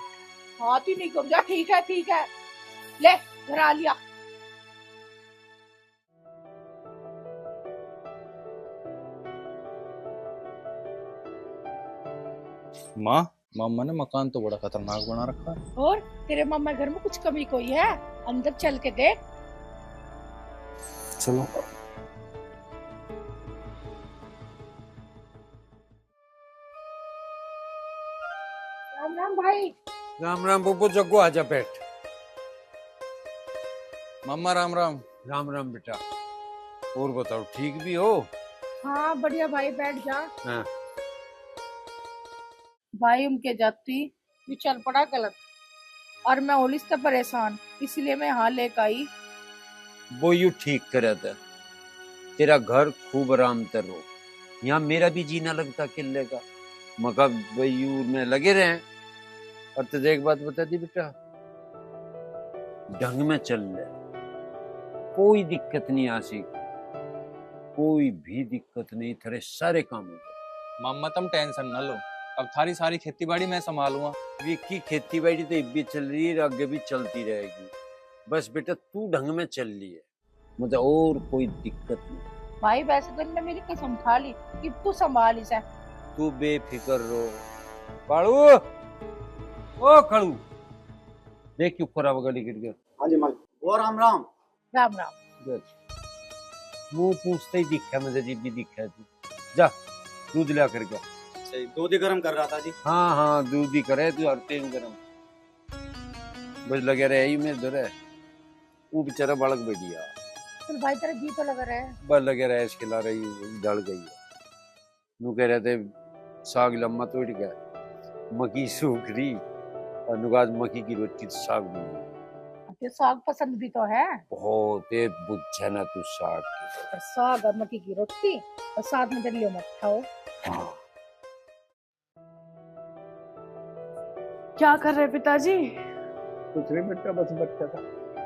हाथ ही नहीं कम जा। ठीक है ठीक है, ले घर आ लिया। माँ मामा ने मकान तो बड़ा खतरनाक बना रखा है। और तेरे मामा घर में कुछ कमी कोई है? अंदर चल के देख। चलो। राम राम भाई। राम राम बुब्बू, जग्गू आजा बैठ। मम्मा राम राम। राम राम बेटा, और बताओ ठीक भी हो? हाँ बढ़िया भाई, बैठ जा। हाँ। भाई उनके जाती ये चल पड़ा गलत, और मैं होली से परेशान, इसलिए मैं यहाँ लेकर आई। वो यू ठीक करे था, तेरा घर खूब आराम तर हो। यहाँ मेरा भी जीना लगता किले का, मगर वयू में लगे रहे। और तुझे एक बात बता दी बेटा, ढंग में चल ले, कोई दिक्कत नहीं आशिक, कोई भी दिक्कत नहीं, तेरे सारे काम हो गए। मामा तुम टेंशन न लो, अब थारी सारी खेती बाड़ी मैं संभालूंगा। विक्की खेती बाड़ी तो अब भी चल रही है, आगे भी चलती रहेगी। बस बेटा तू ढंग में चल रही है, मुझे और कोई दिक्कत नहीं। भाई वैसे तो इनने मेरी कसम खा ली कि तू संभाल इसे। तू बेफिक्र रहो। कालू, ओ कालू, देख क्यों खराब गली गिर गया। हाँ जी मालिक। वो राम राम। राम राम। मुंह पूछते ही दिखा मुझे, जी भी दिखा तू। जा दूध ला कर गया। सही, दूध ही गर्म कर रहा था जी। हाँ हाँ दूध ही करे तू, हर टाइम गरम बस लगे रहे ही में धरे। वो बेचारा बालक बैठिया तो भाई तेरा जी तो लगा रहा है। बस लगे रहे खिला रही, जल गई है। नू कह रहे थे साग लम्मा तोड़ गया, मक्की सूख रही और नुगाज मक्की की रोटी तो साग बनी। ये साग पसंद भी तो है बहुत बुझे ना तू साग की। और साग और मक्की की रोटी और साथ में दलियो मत खाओ। हाँ। क्या कर रहे पिताजी? कुछ नहीं बेटा, बस बच्चा था।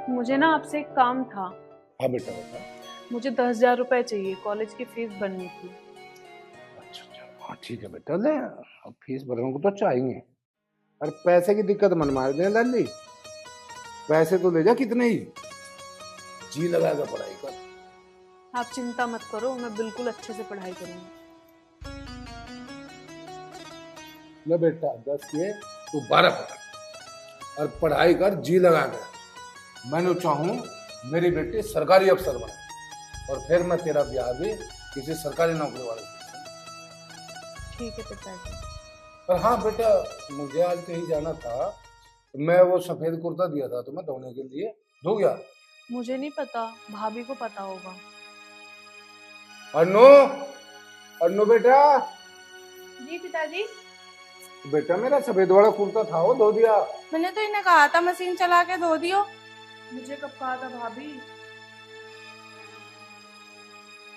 मुझे ना आपसे एक काम था। हाँ बेटा बता। मुझे 10,000 रुपए चाहिए, कॉलेज की फीस भरनी थी। अच्छा हाँ ठीक है बेटा, ले अब फीस भरने को तो चाहिए, और पैसे की दिक्कत मन मार दे लाली। पैसे तो ले जा कितने ही, जी लगाएगा पढ़ाई कर। आप चिंता मत करो, मैं बिल्कुल अच्छे से पढ़ाई करूंगी। ले बेटा 10 के तू 12 पकड़ और पढ़ाई कर जी लगा कर। मैं चाहूँ मेरी बेटी सरकारी अफसर बने, और फिर मैं तेरा ब्याह भी किसी सरकारी नौकरी वाले से। ठीक है पिताजी। पर हाँ बेटा, मुझे आज कहीं जाना था, मैं वो सफेद कुर्ता दिया था तुम्हें धोने के लिए, धो गया? मुझे नहीं पता, भाभी को पता होगा। अन्नू, अन्नू बेटा। जी पिताजी। बेटा मेरा सफेद वाला कुर्ता था वो धो दिया? मैंने तो इन्हें कहा था मशीन चला के धो दियो। मुझे कब कहा था भाभी?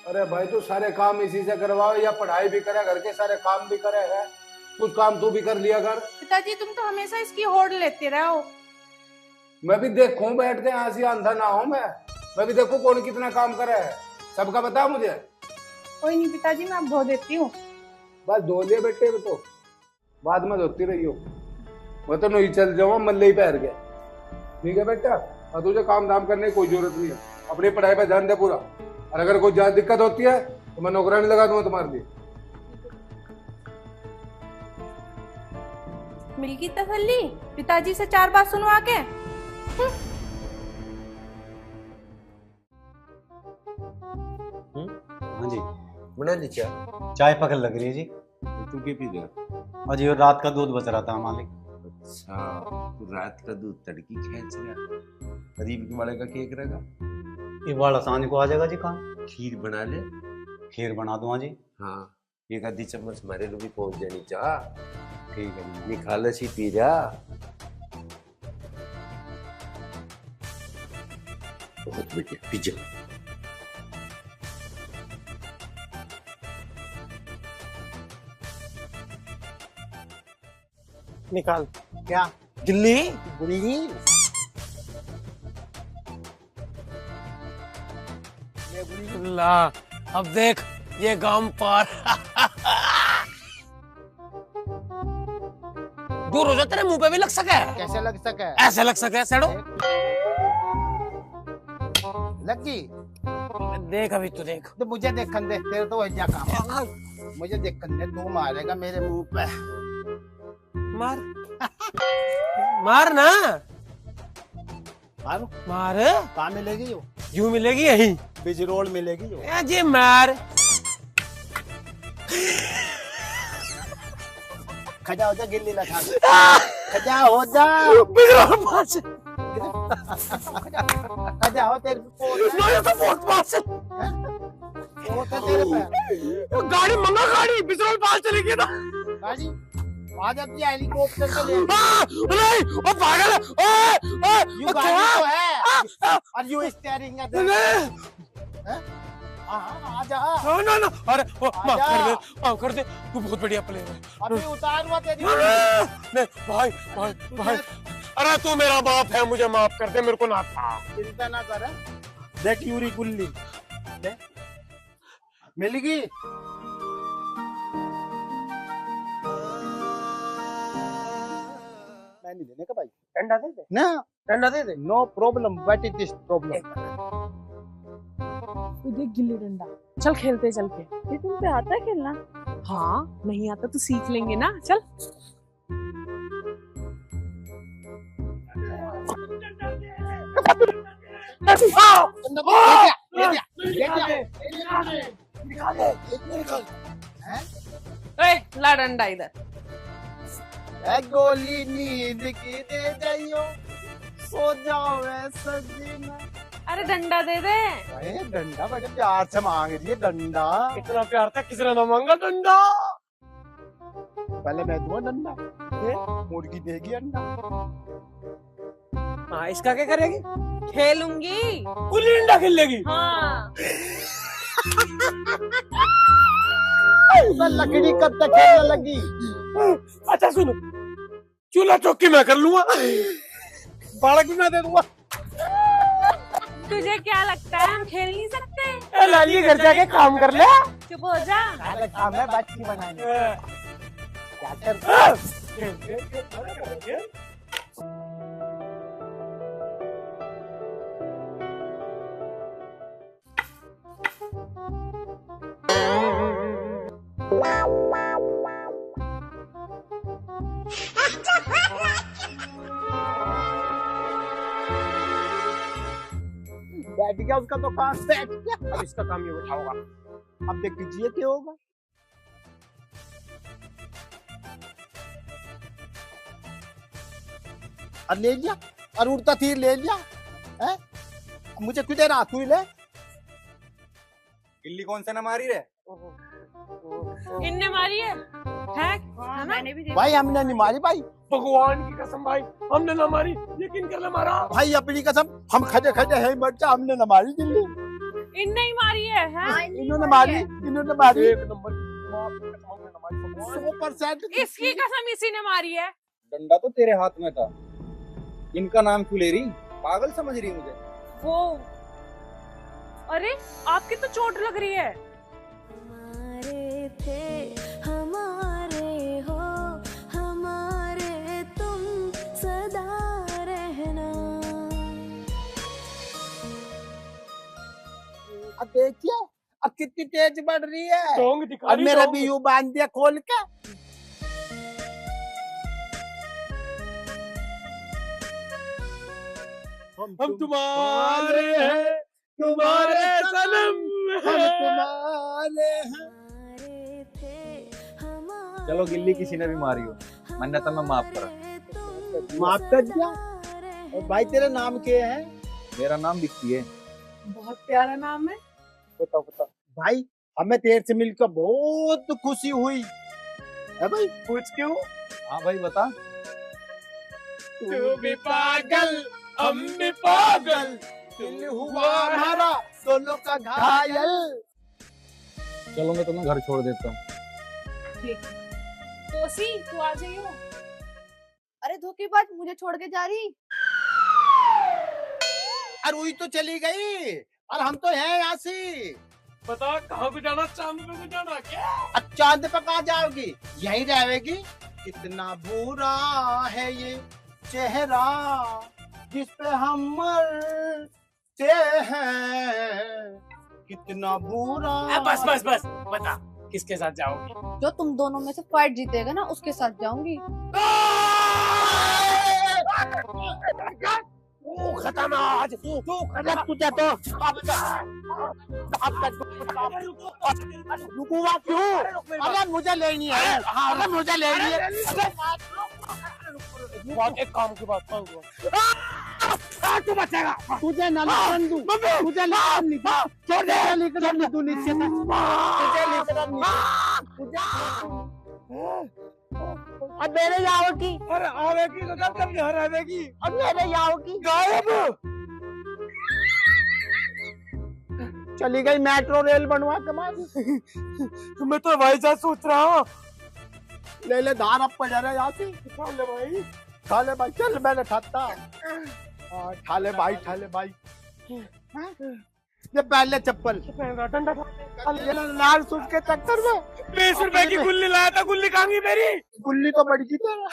अरे भाई तू सारे काम इसी से करवाओ, या पढ़ाई भी करे, घर के सारे काम भी करे है, कुछ काम तू भी कर लिया कर। पिताजी तुम तो हमेशा इसकी होड़ लेते रहो। मैं भी देखूं बैठ के, यहाँ से अंधा ना हो मैं भी देखूं कौन कितना काम करे है, सबका बता मुझे। कोई नहीं पिताजी, मैं अब धो देती हूँ। बस धो लिया बेटे, तो बाद में धोती रही हो, मैं तो नहीं चल जाऊँ मल्ले ही पैर गया। ठीक है बेटा, और तुझे काम धाम करने की कोई जरूरत नहीं है, अपनी पढ़ाई पर ध्यान दे पूरा, और अगर कोई ज्यादा दिक्कत होती है तो मैं नौकरानी लगा दूंगा तुम्हारे लिए। मिल गई तसल्ली पिताजी से 4 बात सुनवा के। हाँ जी बना ली चाय? चाय पकड़ लग रही है जी। तू क्या पी रहा? अजी और रात का दूध बच रहा था मालिक। अच्छा, तू रात का दूध तड़की खींच रहा, गरीब के वाले का केक रहेगा? ये वाला सांझ को आ जाएगा जी काम। खीर बना ले। खीर बना दूंगा जी। हाँ, एक आधी चम्मच हमारे लोग भी पहुंच जानी चाह। ठीक है जी। निकाल सी पी जा। बहुत बढ़िया, पी जा। निकाल। क्या? गिल्ली गुल्ली। ला अब देख ये गांव पार। दूर हो जा, तेरे मुंह पे भी लग सके। कैसे लग सके? ऐसे लग सके सेड़ो। लगी देख अभी तू देख। तो मुझे देखन दे, तेरे तो वही काम है। मुझे देखन दे, तू मारेगा मेरे मुंह पे। मार मार ना, मार मार। कहाँ मिलेगी? यूं मिलेगी यहीं, बिजरोल मिलेगी। जी मार। खजा हो जा, गिल्ली लगा। खजा हो जा, बिजरोल पास। खजा हो तेरे तो बहुत पास है। गाड़ी मंगा, गाड़ी बिजरोल पास चलेगी ना। गाड़ी आ जाती है, हेलीकॉप्टर से ले। नहीं वो पागल है। यू गाड़ी तो है, और यू स्टीयरिंग है। आ जा। ना अरे माफ कर दे, तू बहुत बढ़िया प्लेयर है। अभी उतार हुआ तेरी। नहीं भाई भाई भाई अरे तू मेरा बाप है, मुझे माफ कर दे, मेरे को ना था। चिंता ना कर। देख यूरी गुल्ली मिलेगी। मैं नहीं देने का भाई। डंडा दे दे ना डंडा दे दे। No problem, what is this problem? तू देख गिल्ली डंडा, चल खेलते चल के। ये तुम पे आता है खेलना? हाँ, नहीं आता तो सीख लेंगे ना, चल। ला डंडा इधर। गोली नींद की दे जाइयो, सो जाओ सजीना। अरे डंडा दे दे। अरे डंडा बड़े प्यार से मांग रही है डंडा। इतना प्यार था, किसने ना मांगा डंडा? पहले मैं दूंगा डंडा, मुर्गी देगी अंडा। हाँ, इसका क्या करेगी? खेलूंगी। गुल्ली डंडा खेल लेगी? हाँ। लकड़ी कब तक खेलने लगी? अच्छा सुनो, चूल्हा चौकी मैं कर लूंगा, बालक भी मैं दे दूंगा। तुझे क्या लगता है हम खेल नहीं सकते? लाली घर जाके काम कर ले। चुप हो जा। काम है बच्ची बनाने। क्या कर बैठ गया उसका तो काम, बैठ गया। अब इसका काम ये उठाऊंगा। अब देख लीजिए क्या होगा। और ले लिया, और उड़ता तीर ले लिया है। मुझे क्यों दे रहा, तू ही ले। गिल्ली कौन से न मारी रे? इनने मारी है ना? मैंने भी भाई हमने नहीं मारी भाई, भगवान की कसम भाई, हमने ना मारी। यकीन कर ले मारा भाई, अपनी कसम, हम खड़े खड़े हैं बच्चा, हमने न मारी गिल्ली। इनने ही मारी है, इन्होंने मारी, इन्होंने मारी। एक नंबर 100%। इसकी कसम इसी ने मारी है। डंडा तो तेरे हाथ में था, इनका नाम क्यों ले रही? पागल समझ रही मुझे? वो अरे आपकी तो चोट लग रही है। हमारे थे हमारे हो, हमारे तुम सदा रहना। अब देखिए अब कितनी तेज बढ़ रही है। टोंग दिखा और रही, मेरा टोंग। भी यूं बांध दिया खोल के। हम तुम्हारे हैं, तुम्हारे सनम हम तुम्हारे हैं। चलो गिल्ली किसी ने भी मारी हो, मन्नत मैं माफ करा। माफ कर दिया। और भाई तेरा नाम क्या है? मेरा नाम विक्की है। बहुत प्यारा नाम है। बताओ बताओ भाई, हमें तेरे से मिलकर बहुत खुशी हुई है भाई। पूछ क्यों? हाँ भाई बता। तू भी पागल, हम भी पागल, दिल हुआ हमारा दोनों का घायल। चलो मैं तुम्हें घर छोड़ देता हूँ। ठीक। तोसी तू आ जाइयो। अरे धोखेबाज, मुझे छोड़ के जा रही? और वही तो चली गई, और हम तो हैं यहाँ से। बता कहाँ को जाना? चांद पे को जाना क्या? अब चांद पे कहाँ जाओगी? यहीं रहेगी। कितना बुरा है ये चेहरा जिस पे हम मरते हैं, कितना बुरा। बस बस बस, बता किसके साथ जाओगी? जो तुम दोनों में से फाइट जीतेगा ना, उसके साथ जाऊंगी। खत्म आज, तू तुझे तो रुकूंगा क्यों? अरे मुझे लेनी है, अरे मुझे लेनी है। एक काम की बात मांगू, तू बचेगा। तुझे ना निकलने दूं, तुझे निकलने दूं, तुझे निकलने दूं नीचे तक, तुझे निकलने दूं। अब मेरे जाओगी? अरे आवेगी तो जब घर आवेगी। अब मेरे जाओगी? गायब। चली गई मेट्रो रेल बनवा के बाद। मैं तो भाई साहब सोच रहा हूँ, ले ले धार, अब पड़ जा रहा है यहाँ से। ले भाई। उठा ले भाई, चल मैंने खाता। उठा ले भाई, उठा ले भाई। ये पहले चप्पल डंडा ये लाल सूट के चक्कर में 20 रुपए की गुल्ली लाया था, गुल्ली कहाँ गई मेरी? गुल्ली तो बढ़ गई तेरा।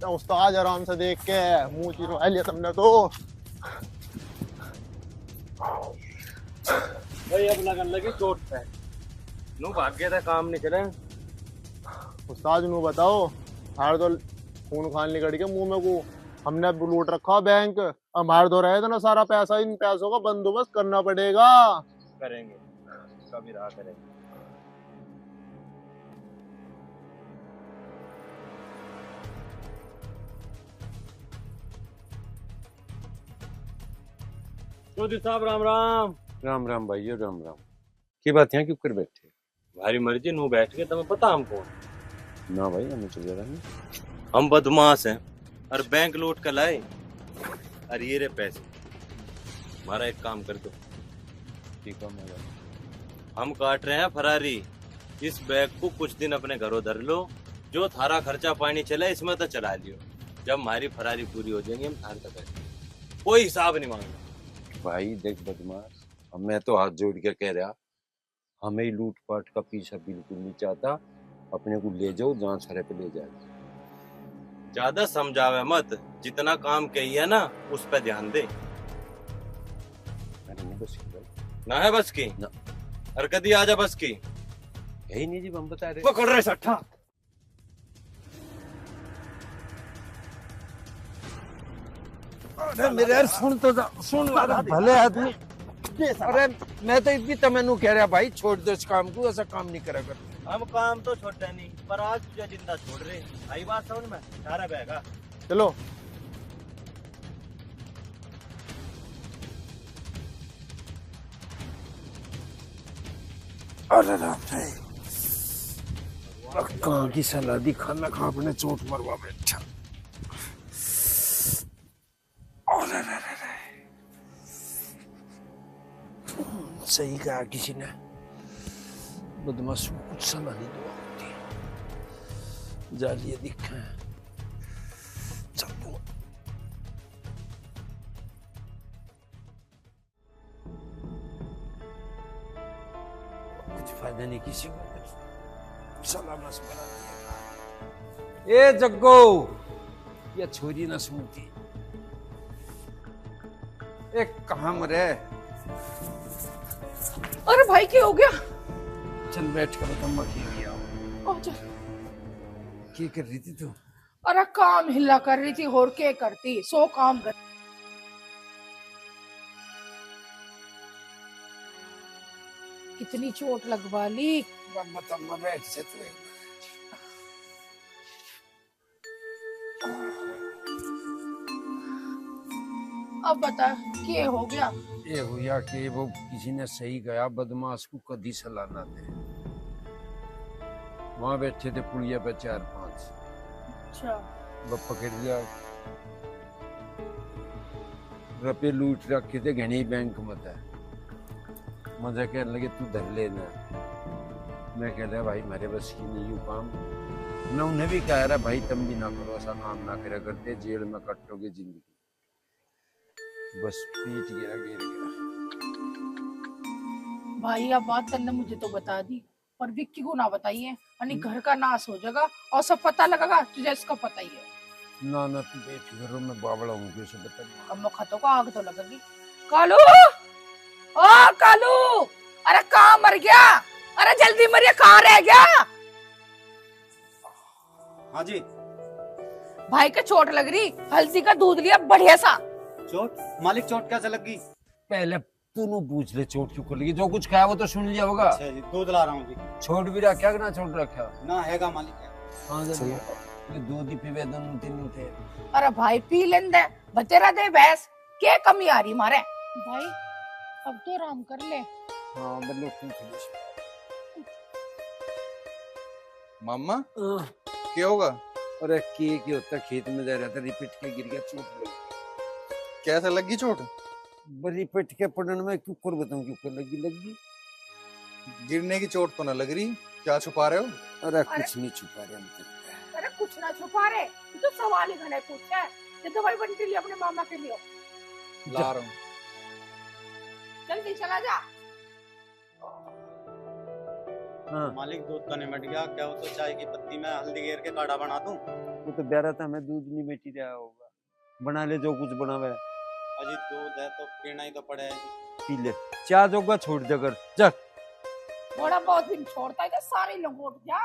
तो उस्ताद आराम से देख के मुंह चीरो लिया तुमने तो। भाई अब लगन लगी चोट पे, नू भाग्य था काम नहीं चले। उस्ताद नू बताओ, हार तो खून खान निकल के मुंह में को हमने लूट रखा बैंक, हमारे तो रहे थे ना सारा पैसा, इन पैसों का बंदोबस्त करना पड़ेगा। करेंगे, कभी रहा करेंगे। चौधरी साहब राम राम। राम राम भाइयों, राम राम। की बात यहाँ क्यों कर बैठे? भारी मर्जी नू बैठ के तुम्हें पता हम कौन? ना भाई हमें तो ज्यादा नहीं। हम बदमाश हैं और बैंक लूट कर लाए, और ये रे पैसे। हमारा एक काम कर दो। ठीक है, हम काट रहे हैं फरारी, इस बैग को कुछ दिन अपने घरों धर लो, जो थारा खर्चा पानी चला इसमें तो चला लियो। जब हमारी फरारी पूरी हो जाएंगी हम थार तक कोई हिसाब नहीं मांगना। भाई देख बदमाश, मैं तो हाथ जोड़ के कह रहा, हमें लूट पाट का पीछा बिल्कुल नहीं चाहता। अपने को ले जाओ, जहाँ सारे पे ले जाए। ज्यादा समझावे मत, जितना काम कही है ना उस पर ध्यान दे। बस की भाई ना है बस की ना, और कदी आजा बस की यही नहीं जी हम बता रहे। पकड़ रहे सट्टा। अरे मेरे यार सुन तो सुन भले आदमी। अरे मैं तो इतनी तमन्नू कह रहा भाई, छोड़ दो इस काम को, ऐसा काम नहीं करा कर। हम काम तो छोड़ते नहीं, पर आज तुझे जिंदा छोड़ रहे। आई बात समझ में? सारा बैगा चलो। अरे राम रे, कहाँ की सलादी खाना खा अपने चोट मरवा बैठा। अरे रे रे रे, सही कहा किसी ने, बदमाश को कुछ सलाह नहीं दुआ होती। जालिए दिखा है, चलो कुछ फायदा नहीं किसी को, सलाह बस बना दिया। ए जग्गो, ये छोरी ना सुनती। एक कहाँ मरे? अरे भाई क्या हो गया? चल बैठ कर बता माँ की ओ चल। क्या कर रही थी तू? अरे काम हिला कर रही थी, और क्या करती, सो काम कर। कितनी चोट लगवा ली। बता माँ बैठ से तू। अब बता क्या हो गया? ये हुआ कि वो किसी ने सही कहा, बदमाश को कदी सलाह ना दे। वहां बैठे थे पुलिया पे 4-5। अच्छा। वो पकड़ लिया, रुपये लूट रखे थे घनी बैंक में था। मुझे कहने लगे तू धर लेना। मैं कह रहा भाई मेरे बस की नहीं यू काम। मैं उन्हें भी कह रहा भाई तुम भी ना करो, ऐसा काम ना करा करते, जेल में कटोगे जिंदगी। बस पीट गिरा, गिर गया। भाई अब बात तन्ने मुझे तो बता दी, पर विक्की को ना बताइए, यानी घर का नाश हो जाएगा और सब पता लगेगा तुझे, इसका पता ही है। ना ना तू बेफिक्र हो, मैं बावड़ा हूँ, कैसे बता। कम खतों को आग तो लगेगी। कालू, ओ कालू, अरे कहाँ मर गया? अरे जल्दी मरिए, कहाँ रह गया? हाँ जी। भाई का चोट लग रही, हल्दी का दूध लिया बढ़िया सा। चोट? मालिक चोट कैसे लगी? पहले तू पूछ ले चोट क्यों कर लगी, जो कुछ खाया वो तो सुन लिया होगा। अच्छा जी, दूध ला रहा हूँ जी। छोड़ भी रखा कि ना छोड़ रखा? ना हैगा मालिक। हाँ दूध ही पीवे दोनों तीनों थे। अरे भाई पी लें दे, बतेरा दे भैंस, क्या कमी आ रही मारे? भाई अब तो आराम कर ले। हाँ बल्लो पूछ ले। मामा क्या होगा? अरे क्या होता, खेत में जा रहा था, रिपीट के गिर गया, चोट लगी। कैसे लगी चोट? रिपीट के पड़ने में क्यों कर बताऊं, क्यों कर लगी? गिरने की चोट तो ना लग रही, क्या छुपा रहे हो? अरे कुछ नहीं छुपा रहे हम तो। अरे कुछ ना छुपा रहे, तू तो सवाल ही घने पूछता है। ये तो भाई बंटी लिए अपने मामा के लिए। ला रहा हूँ। जल्दी चला जा। हाँ। मालिक दूध तो नहीं मिट गया, क्या हो तो चाय की पत्ती में हल्दी घेर के काढ़ा बना दूं? वो तो बेरा था, मैं दूध नहीं बेची रहा होगा। बना ले जो कुछ बनावे। अजी दूध है तो पीना ही तो पड़ेगा। पी ले, चाह जोगा छोड़ दे कर जा। थोड़ा बहुत दिन छोड़ता है तो सारे लोग उठ जा।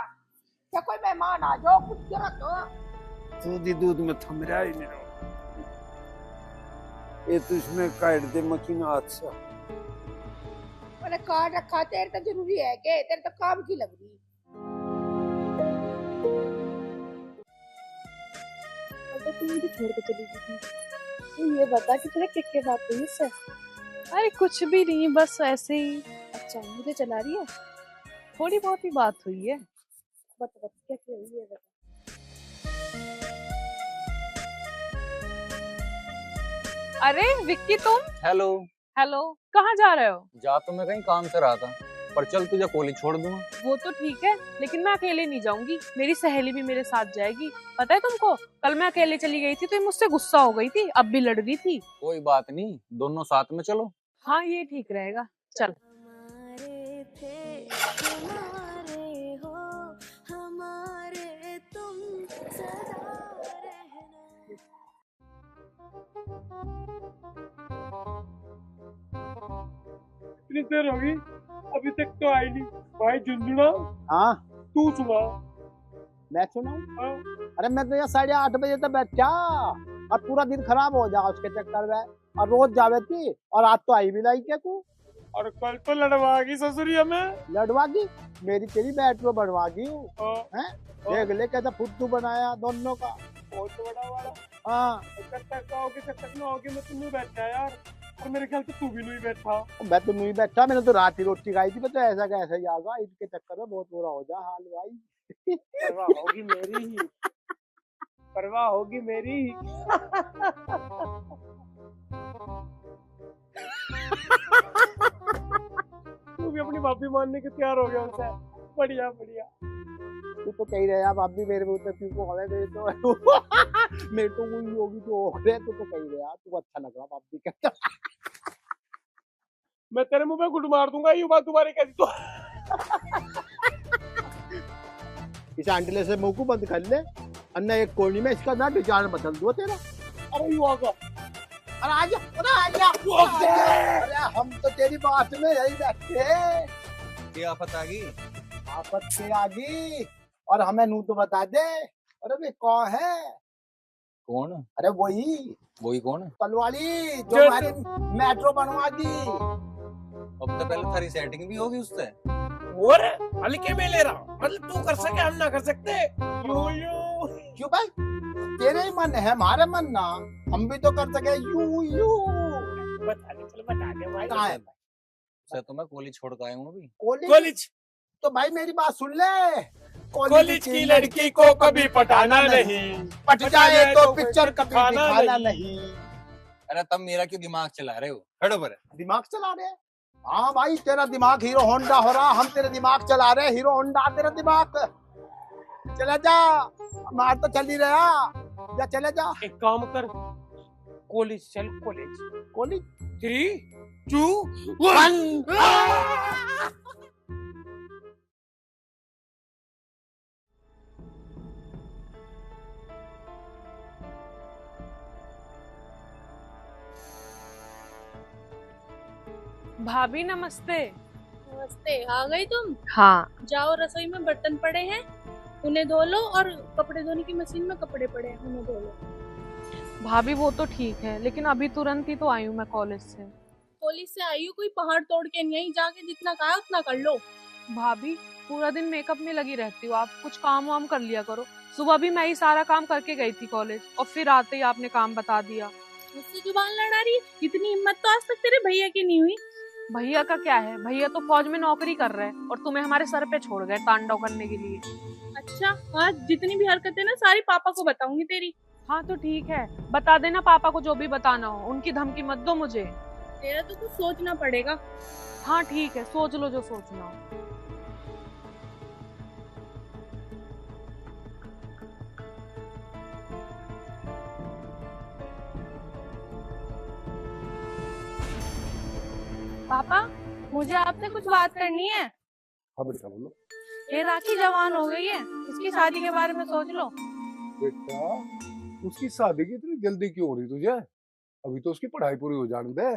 क्या कोई मेहमान आ जाओ कुछ जरा तो दूध में थम रहा है मेरा। ये तो इसमें काट दे मकीन हाथ से। मैंने कार्ड रखा, तेरे तो जरूरी है के तेरे तो काम की लग रही। तो तुम मुझे छोड़ के चली गई थी, तो ये बता कि तेरे किसके बात हुई उससे? अरे कुछ भी नहीं, बस ऐसे ही। अच्छा मुझे चला रही है? थोड़ी बहुत ही बात हुई है। बता क्या क्या हुई है बता। अरे विक्की तुम? हेलो। हेलो, कहाँ जा रहे हो? जा तो मैं कहीं काम से रहा था, पर चल तुझे कॉलेज छोड़ दूंगा। वो तो ठीक है, लेकिन मैं अकेले नहीं जाऊंगी, मेरी सहेली भी मेरे साथ जाएगी। पता है तुमको, कल मैं अकेले चली गई थी तो ये मुझसे गुस्सा हो गई थी, अब भी लड़ रही थी। कोई बात नहीं, दोनों साथ में चलो। हाँ ये ठीक रहेगा, चल। इतनी देर होगी अभी तक तो आई नहीं। भाई झुंझुना, हाँ तू सुना। मैं सुनाऊं? अरे मैं तो यहाँ 8:30 बजे तक बैठा और पूरा दिन खराब हो जा उसके चक्कर में, और रोज जावे थी और आज तो आई भी नहीं क्या तू? और कल तो लड़वागी ससुरिया में। लड़वागी? मेरी तेरी मेट्रो बनवागी हूँ। देख ले कैसा फुद्दू बनाया दोनों का। बहुत बड़ा वाला। हाँ जब तक आओगे जब तक ना आओगे मैं तुम्हें बैठा यार, और मेरे ख्याल से तू भी नहीं बैठा। मैं तो नहीं बैठा, मैंने तो रात ही रोटी खाई थी, तो ऐसा कैसा ही आगा इसके चक्कर में बहुत बुरा हो जा हाल भाई। परवाह होगी मेरी ही, परवाह होगी मेरी ही। तू भी अपनी भाभी मानने के तैयार हो गया उनसे। बढ़िया बढ़िया। तू तो कही रहे आप भी मेरे ऊपर क्यों को हवे मेरे तो मेरे तो वही होगी जो हो रहे तो कही रहे तू अच्छा लग रहा आप भी कहता। मैं तेरे मुंह पे गुड मार दूंगा, ये बात तुम्हारी कैसी तो। इस आंटीले से मुंह को बंद कर ले, अन्ना एक कोनी में इसका ना डिजाइन बदल दो तेरा। अरे यू आगा, अरे आजा, अरे आजा। अरे हम तो तेरी बात में यही बैठे। क्या आफत आ गई? आफत से आ गई और हमें नू तो बता दे। अरे वे कौन है? कौन? अरे वही कौन? कल वाली जो हमारी मेट्रो बनवा दी। अब तो पहले थारी सेटिंग भी होगी उससे। और हल्के में ले रहा, मतलब तू कर सके हम ना कर सकते। यू यू क्यों भाई? तेरे ही मन है, हमारे मन ना, हम भी तो कर सके। यू यू बता दे, चल बता दे भाई। कहाँ है? सर तो मैं कॉलेज छोड़ के आया हूँ अभी। कॉलेज? तो भाई मेरी बात सुन ले, कॉलेज की लड़की को कभी पटाना नहीं, पट जाए तो पिक्चर कभी दिखाना नहीं। अरे तब मेरा क्यों दिमाग चला रहे हो? हटो पर। दिमाग चला रहे? हाँ भाई तेरा दिमाग हीरो होंडा हो रहा, हम तेरे दिमाग चला रहे हीरो होंडा। तेरा दिमाग चला जा, मार तो चल ही रहा, या चले जा। एक काम कर, कॉलेज चल। कॉलेज 3, 2, 1। भाभी नमस्ते। नमस्ते, आ गई तुम? हाँ। जाओ रसोई में बर्तन पड़े हैं, उन्हें धो लो, और कपड़े धोने की मशीन में कपड़े पड़े हैं, उन्हें धो लो। भाभी वो तो ठीक है, लेकिन अभी तुरंत ही तो आई हूँ मैं कॉलेज से। कॉलेज से आई हो, कोई पहाड़ तोड़ के नहीं आई, जाके जितना कहा उतना कर लो। भाभी पूरा दिन मेकअप में लगी रहती हूँ, आप कुछ काम वाम कर लिया करो। सुबह भी मैं ही सारा काम करके गई थी कॉलेज, और फिर आते ही आपने काम बता दिया। मुझसे जुबान लड़ा रही? इतनी हिम्मत तो आज तक तेरे भैया की नहीं हुई। भैया का क्या है, भैया तो फौज में नौकरी कर रहे हैं और तुम्हें हमारे सर पे छोड़ गए तांडव करने के लिए। अच्छा, आज जितनी भी हरकतें ना सारी पापा को बताऊंगी तेरी। हाँ तो ठीक है, बता देना पापा को जो भी बताना हो, उनकी धमकी मत दो मुझे। तेरा तो कुछ सोचना पड़ेगा। हाँ ठीक है, सोच लो जो सोचना हो। पापा मुझे आपसे कुछ बात करनी है। हाँ बेटा बोलो। ये राखी जवान हो गई है, इसकी शादी के बारे में सोच लो। बेटा उसकी शादी की इतनी जल्दी क्यों हो रही तुझे? अभी तो उसकी पढ़ाई पूरी हो जाने दे।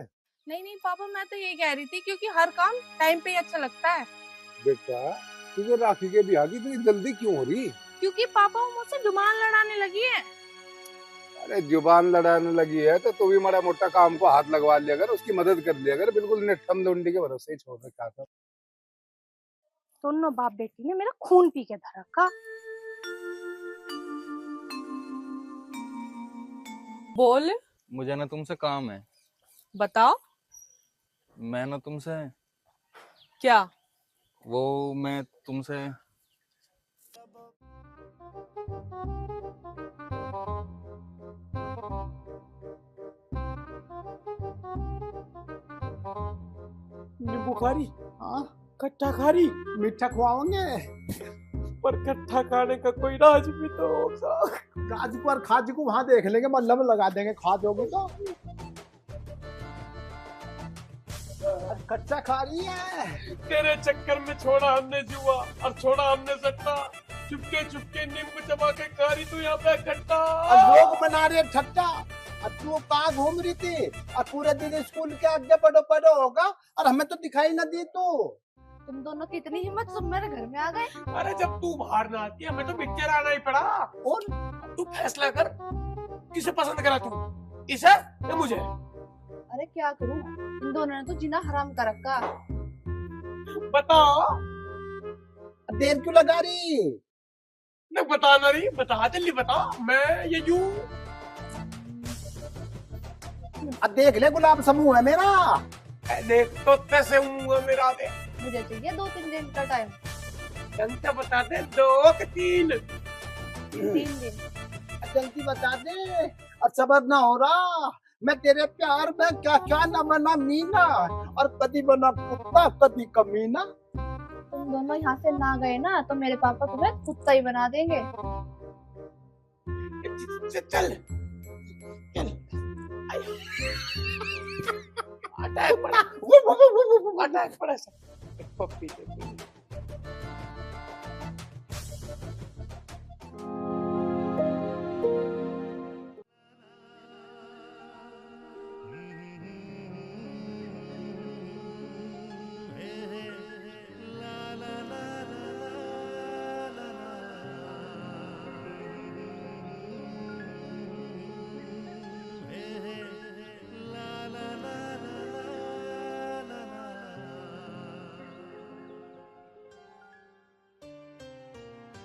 नहीं नहीं पापा, मैं तो ये कह रही थी क्योंकि हर काम टाइम पे ही अच्छा लगता है। बेटा तुझे राखी के ब्याह की इतनी जल्दी क्यों हो रही? क्योंकि पापा वो मुझसे जुबान लड़ाने लगी है। अरे जुबान लड़ाने लगी है तो तू भी माड़ा मोटा काम को हाथ लगवा लिया कर, उसकी मदद कर लिया कर, बिल्कुल निठम लुंडी के भरोसे ही छोड़ रखा था। दोनों बाप बेटी ने मेरा खून पी के धर रखा। बोल। मुझे ना तुमसे काम है। बताओ। मैं ना तुमसे क्या? वो मैं तुमसे नींबू खारी। हाँ खट्टा खारी मीठा खुआओगे। पर खट्टा खाने का कोई राज भी तो होगा। राज पर खाज को वहां देख लेंगे, मल्लम लगा देंगे, खाज होगी तो। कच्चा खारी है। तेरे चक्कर में छोड़ा हमने जुआ और छोड़ा हमने सट्टा, चुपके चुपके नींबू चबा के खारी तू यहाँ पे खट्टा। लोग बना रहे ठट्टा, अब तू कहाँ घूम रही थी? अब पूरे दिन स्कूल के आगे पढ़ो पढ़ो होगा और हमें तो दिखाई ना दी तू। तुम दोनों की इतनी हिम्मत, तुम मेरे घर में आ गए। अरे जब तू बाहर ना आती हमें तो पिक्चर आना ही पड़ा। और तू फैसला कर, किसे पसंद करा तू, इसे या मुझे? अरे क्या करूं, इन दोनों ने तो जीना हराम कर रखा। बताओ। देर क्यों लगा रही? नहीं बताना रही, बता जल्दी बता। मैं ये यूं अब देख ले, गुलाब समूह है मेरा। देख तो कैसे हूँ मेरा दे। मुझे चाहिए 2-3 दिन का टाइम। जल्दी बता दे, 2 कि 3? 3 दिन। जल्दी बता दे, और सबर ना हो रहा। मैं तेरे प्यार में क्या क्या न बना मीना, और कभी बना कुत्ता कभी कमीना। तुम दोनों यहाँ से ना गए ना तो मेरे पापा तुम्हें कुत्ता ही बना देंगे। चल अटैक पड़ा, अटैक पड़ा पप्पी के।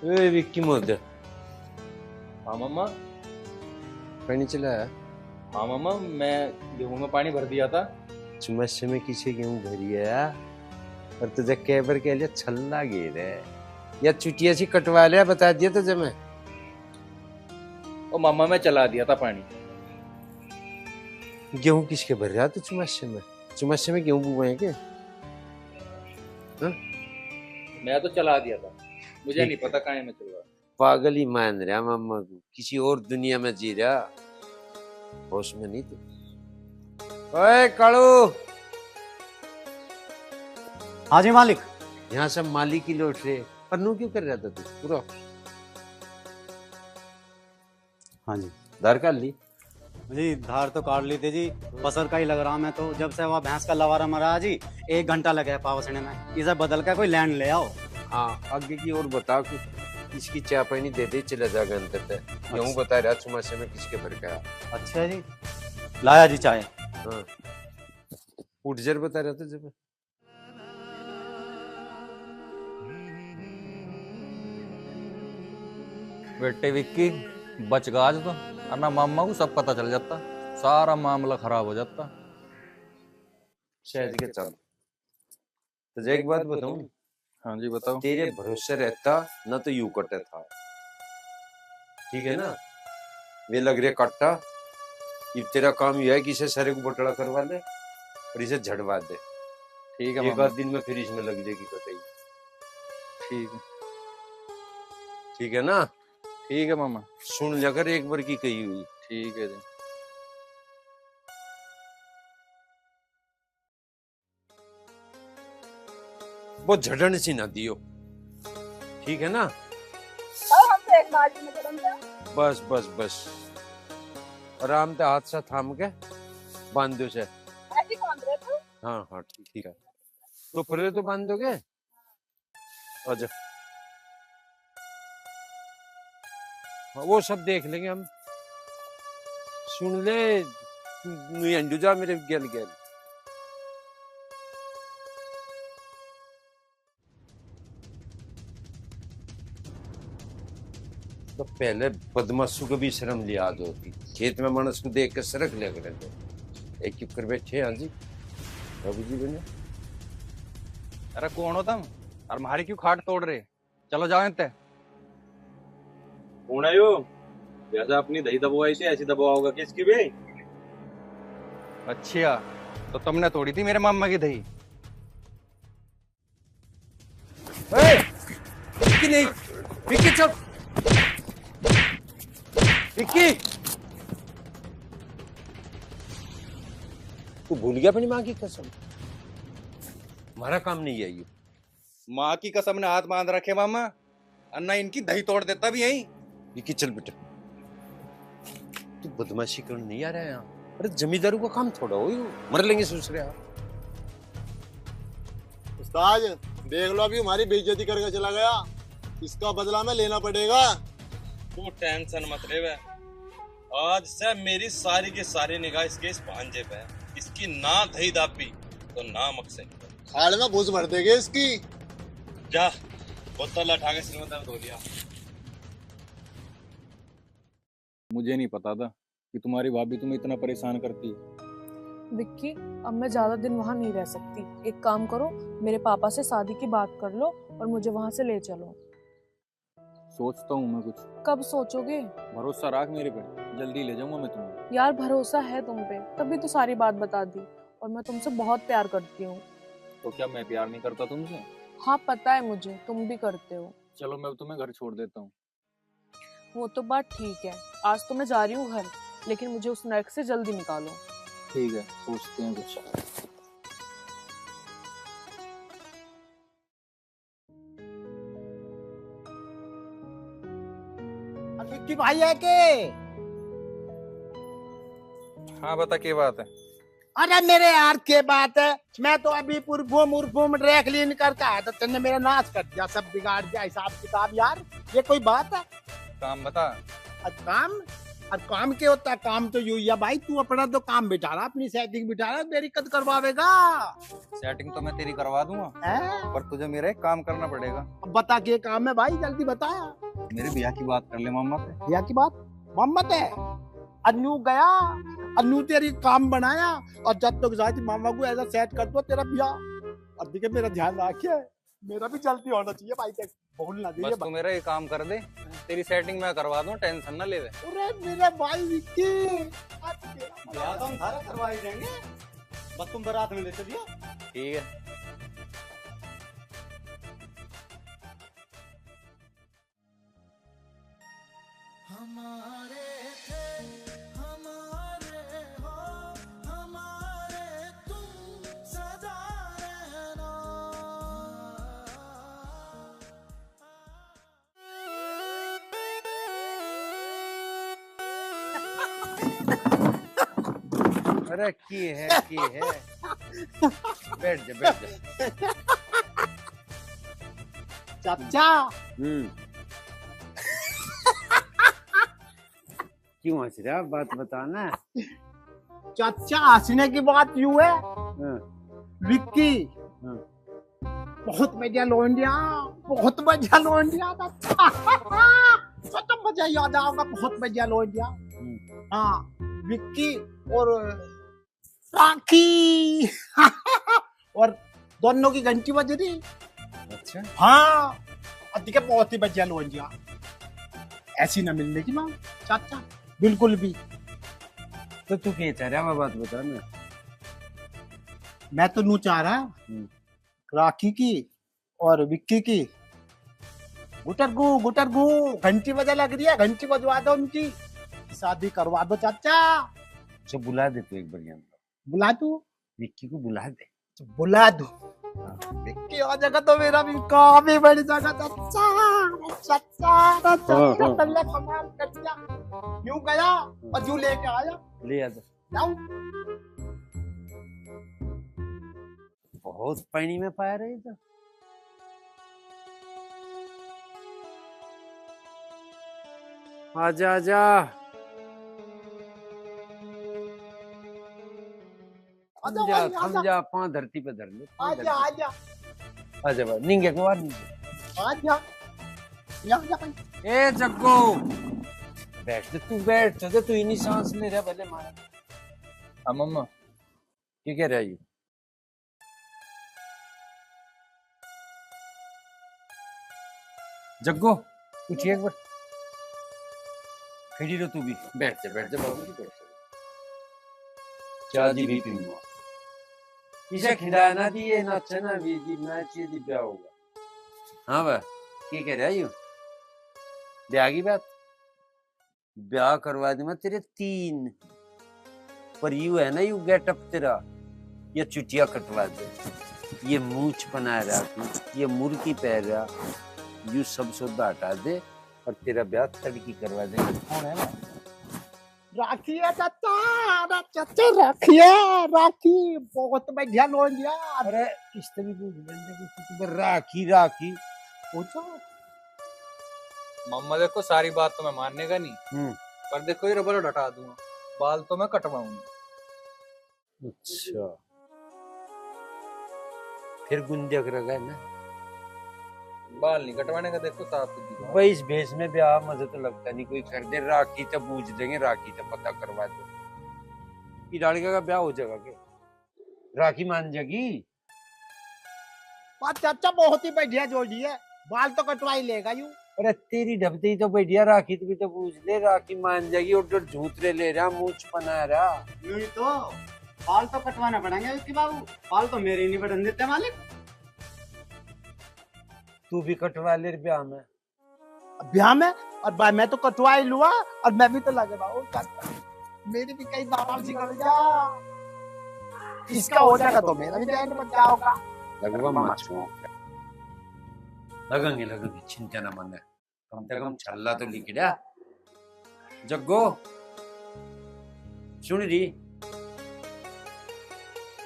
ए विक्की मोद। हाँ मामा। पानी चला है? हाँ मामा, मैं गेहूं में पानी भर दिया था। चुमस्से में किसे गेहूं भरी है और तुझे कैबर के लिए छल्ला गिर है या चुटिया सी कटवा लिया, बता दिया तुझे मैं। ओ मामा मैं चला दिया था पानी। गेहूं किसके भर रहा तू चुमस्से में? चुमस्से में गेहूं बुए के? मैं तो चला दिया था, मुझे नहीं पता कहाँ में चल रहा। पागल ही मान रहा मामा को, किसी और दुनिया में जी रहा, होश में नहीं तू। ओए कालू। हाँ जी मालिक। यहाँ सब मालिक ही लौट रहे, पन्नू क्यों कर रहा था तू पूरा? हाँ जी। धार काट ली? जी धार तो काट ली थी जी, बसर का ही लग रहा मैं तो। जब से वहाँ भैंस का लवारा मरा जी, 1 घंटा लगा है पावसने में। इसे बदल कर कोई लैंड ले आओ। हाँ आगे की और बताओ कि इसकी चाय पानी दे दे, चला जाएगा अंदर तक। गेहूं बता रहा चुमासे में किसके भर गया। अच्छा जी, लाया जी चाय। हाँ उठ जर बता रहा था जब। बेटे विक्की बच गया आज तो, वरना मामा को सब पता चल जाता, सारा मामला खराब हो जाता। शायद के चल तुझे एक बात बताऊं? हाँ जी बताओ। तेरे भरोसे रहता ना तो यूं कटे था, ठीक है ना? वे लग रहे कट्टा, ये तेरा काम यह है कि इसे सारे को बटड़ा करवा ले और इसे झड़वा दे। ठीक है एक आध दिन में फिर इसमें लग जाएगी कटाई। ठीक है। ठीक है ना? ठीक है मामा। सुन लेकर एक बार की कही हुई। ठीक है जी। वो झड़न सी ना दियो, ठीक है ना? और हम तो एक बाल्टी में गरम था। बस बस बस, आराम से हाथ से थाम के बांध दो से। ऐसे बांध रहे थे? हाँ हाँ ठीक है, तो फिर तो बांध दोगे। अच्छा हाँ, वो सब देख लेंगे हम। सुन ले अंजुजा मेरे गेल गेल। तो पहले बदमाशों को भी शर्म लिहाज होती, खेत में मानस को देख के सड़क ले कर एक चुप कर बैठे। हाँ जी बाबू जी बने। अरे कौन हो तुम और हमारी क्यों खाट तोड़ रहे? चलो जाओ इनते। कौन आयो? जैसा अपनी दही दबवाई थी ऐसी दबवाओगा किसकी भी? अच्छा तो तुमने तोड़ी थी मेरे मामा की दही? विक्की नहीं, विक्की चुप, विक्की तू भूल गया अपनी माँ की कसम? हमारा काम नहीं है ये। माँ की कसम ने हाथ बांध रखे मामा, अन्ना इनकी दही तोड़ देता भी यही। विक्की चल बेटा, तू बदमाशी करने नहीं आ रहा है यहाँ। अरे जमींदारों का काम थोड़ा हो, मर लेंगे सोच रहे आप। उस्ताद देख लो, अभी हमारी बेइज्जती करके चला गया, इसका बदला में लेना पड़ेगा। तू टेंशन मत ले बे, आज से मेरी सारी की सारी निगाह इसके इस भांजे पे है। इसकी ना दही दापी तो ना मकसद खाड़ में भूस भर देंगे इसकी। जा बोतल उठा के श्रीमंत में धो लिया। मुझे नहीं पता था कि तुम्हारी भाभी तुम्हें इतना परेशान करती। विक्की अब मैं ज्यादा दिन वहाँ नहीं रह सकती। एक काम करो, मेरे पापा से शादी की बात कर लो और मुझे वहाँ से ले चलो। सोचता हूँ मैं कुछ। कब सोचोगे? भरोसा रख मेरे पे, जल्दी ले जाऊंगा मैं तुम्हें। यार भरोसा है तुम पे, तभी तो सारी बात बता दी। और मैं तुमसे बहुत प्यार करती हूँ। तो क्या मैं प्यार नहीं करता तुमसे? हाँ पता है मुझे, तुम भी करते हो। चलो मैं तुम्हें घर छोड़ देता हूँ। वो तो बात ठीक है, आज तो मैं जा रही हूँ घर, लेकिन मुझे उस नरक से जल्दी निकालो। ठीक है, सोचते हैं कुछ। विक्की भाई है के? हाँ बता क्या बात है? अरे मेरे यार के बात है, मैं तो अभी पूर्व ड्राई क्लीन करता है तो तुमने मेरा नाश कर दिया, सब बिगाड़ दिया हिसाब किताब। यार ये कोई बात है? काम बता। और काम क्या होता है? काम तो यूं ही है भाई, तू अपना तो काम बिठा रहा, अपनी सेटिंग बिठा रहा, मेरी कद करवावेगा। सेटिंग तो मैं तेरी करवा दूंगा, पर तुझे मेरा एक काम करना पड़ेगा। अब बता के काम है भाई, जल्दी बता। मेरे भैया की बात कर ले मामा से। भैया की बात? मोहम्मद है अन्नू गया, अन्नू तेरी काम बनाया और जब तक जाती मामा को ऐसा सेट कर दो तेरा भैया। अब देखिए मेरा ध्यान रखिए, मेरा भी जल्दी होना चाहिए भाई, तक भूल ना बस तू मेरा ये काम कर दे, तेरी सेटिंग मैं करवा दूं, टेंशन ना ले। अरे मेरे भाई विक्की, भैया तो हम सारा करवा ही देंगे, बस तुम बारात में ले चलिए। ठीक है। अरे की है बैठ जा। चाचा क्यों हंस रहा? बात बताना। चाचा हंसने की बात यूं है, विक्की बहुत बढ़िया लोंडिया, बहुत बढ़िया लोंडिया तो तुम मजा याद आओगा, बहुत बढ़िया लोंडिया। हाँ विक्की और राखी और दोनों की घंटी बज रही। अच्छा हाँ अधिक बहुत ही बढ़िया लोंडिया, ऐसी न मिलने की मांग चाचा, बिल्कुल भी। तो तू क्या चाह रहा है? बात बता ना। मैं तो नू चाह रहा राखी की और विक्की की गुटरगू घंटी बजा लग रही है, घंटी बजवा दो, उनकी शादी करवा दो चाचा। अच्छा बुला दे तू एक बार यहाँ। बुला दो विक्की को, बुला दे। बुला दो विक्की आ जाएगा तो मेरा भी काम ही बढ़ जाएगा। चाचा चाचा चाचा तल्ला कमाल कर दिया। यूं गया और यूं लेके आया। ले आ जाऊं बहुत पानी में पाया रहे तो आजा आजा थम जा पांव धरती पे धर ले। आजा आजा आजा भाई निंगे को नीचे आजा यहाँ ए जग्गू बैठ तू तू ही नहीं सांस ले रहा भले मारा। हाँ मम्मा क्या कह रहा है ये? जग्गू कुछ एक बार खड़ी रहो तू भी बैठ जा बाबू जी बैठ जा। चाची भी पीऊंगा इसे खिलाया ना दिए ना चना भी दी ना चाहिए ब्याह होगा। हाँ भाई क्या कह रहा है यू ब्याह की बात ब्याह करवा दूंगा तेरे 3 पर यू है ना यू गेटअप तेरा ये चुटिया कटवा दे ये मूछ बना रहा तू ये मुर्गी पहन रहा यू सब सौदा हटा दे और तेरा ब्याह तड़की करवा देंगे। कौन है ना राखी है चाचा चाचा राखी है राखी बहुत बढ़िया लोन दिया। अरे इससे भी पूछ लेंगे राखी राखी पूछो। मम्मा देखो सारी बात तो मैं मानने का नहीं पर देखो ये रबर हटा दूंगा बाल तो मैं कटवाऊंगा। अच्छा फिर गुंजा कर रखा है ना बाल नहीं कटवाने का देखो साफ तो भाई इस भेष में ब्याह मुझे तो लगता नहीं कोई कर दे राखी तो पूछ देंगे राखी तो पता करवा दो ये लड़के का ब्याह हो जाएगा क्या राखी मान जाएगी। चाचा बहुत ही बढ़िया जोड़ी है बाल तो कटवा ही लेगा यूं। अरे तेरी ढबती तो बढ़िया राखी भी तो पूछ ले राखी मान जाएगी और झूठरे ले रहा मूछ बना रहा नहीं तो बाल तो कटवाना पड़ेंगे उसकी बाबू बाल तो मेरे ही नहीं बढ़न देते मालिक। तू भी कटवा ले ब्याह में और भाई मैं तो कटवा ही लूंगा और मैं भी तो लगे बाबू मेरी भी कई बाबा जी कर जा इसका हो जाएगा तो मेरा भी बैंड बन जाओगा। लगेंगे चिंता न मन कम से कम छल्ला तो लिख दिया। जग्गो सुन रही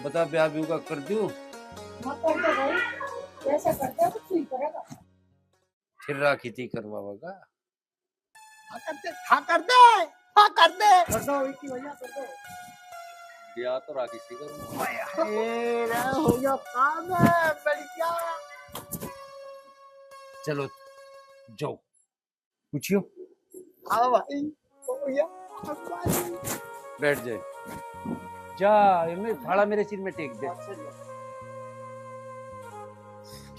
बता ब्याह भी का कर दूं जैसा करता है कुछ नहीं करेगा। फिर राखी थी करवाएगा हाँ कर दे कर दो इसकी वजह कर दो ब्याह तो राखी से करूंगा। हो गया काम है बढ़िया। चलो जाओ पूछियो हाँ भाई हो गया बैठ जाए जा मैं थाला मेरे सिर में टेक दे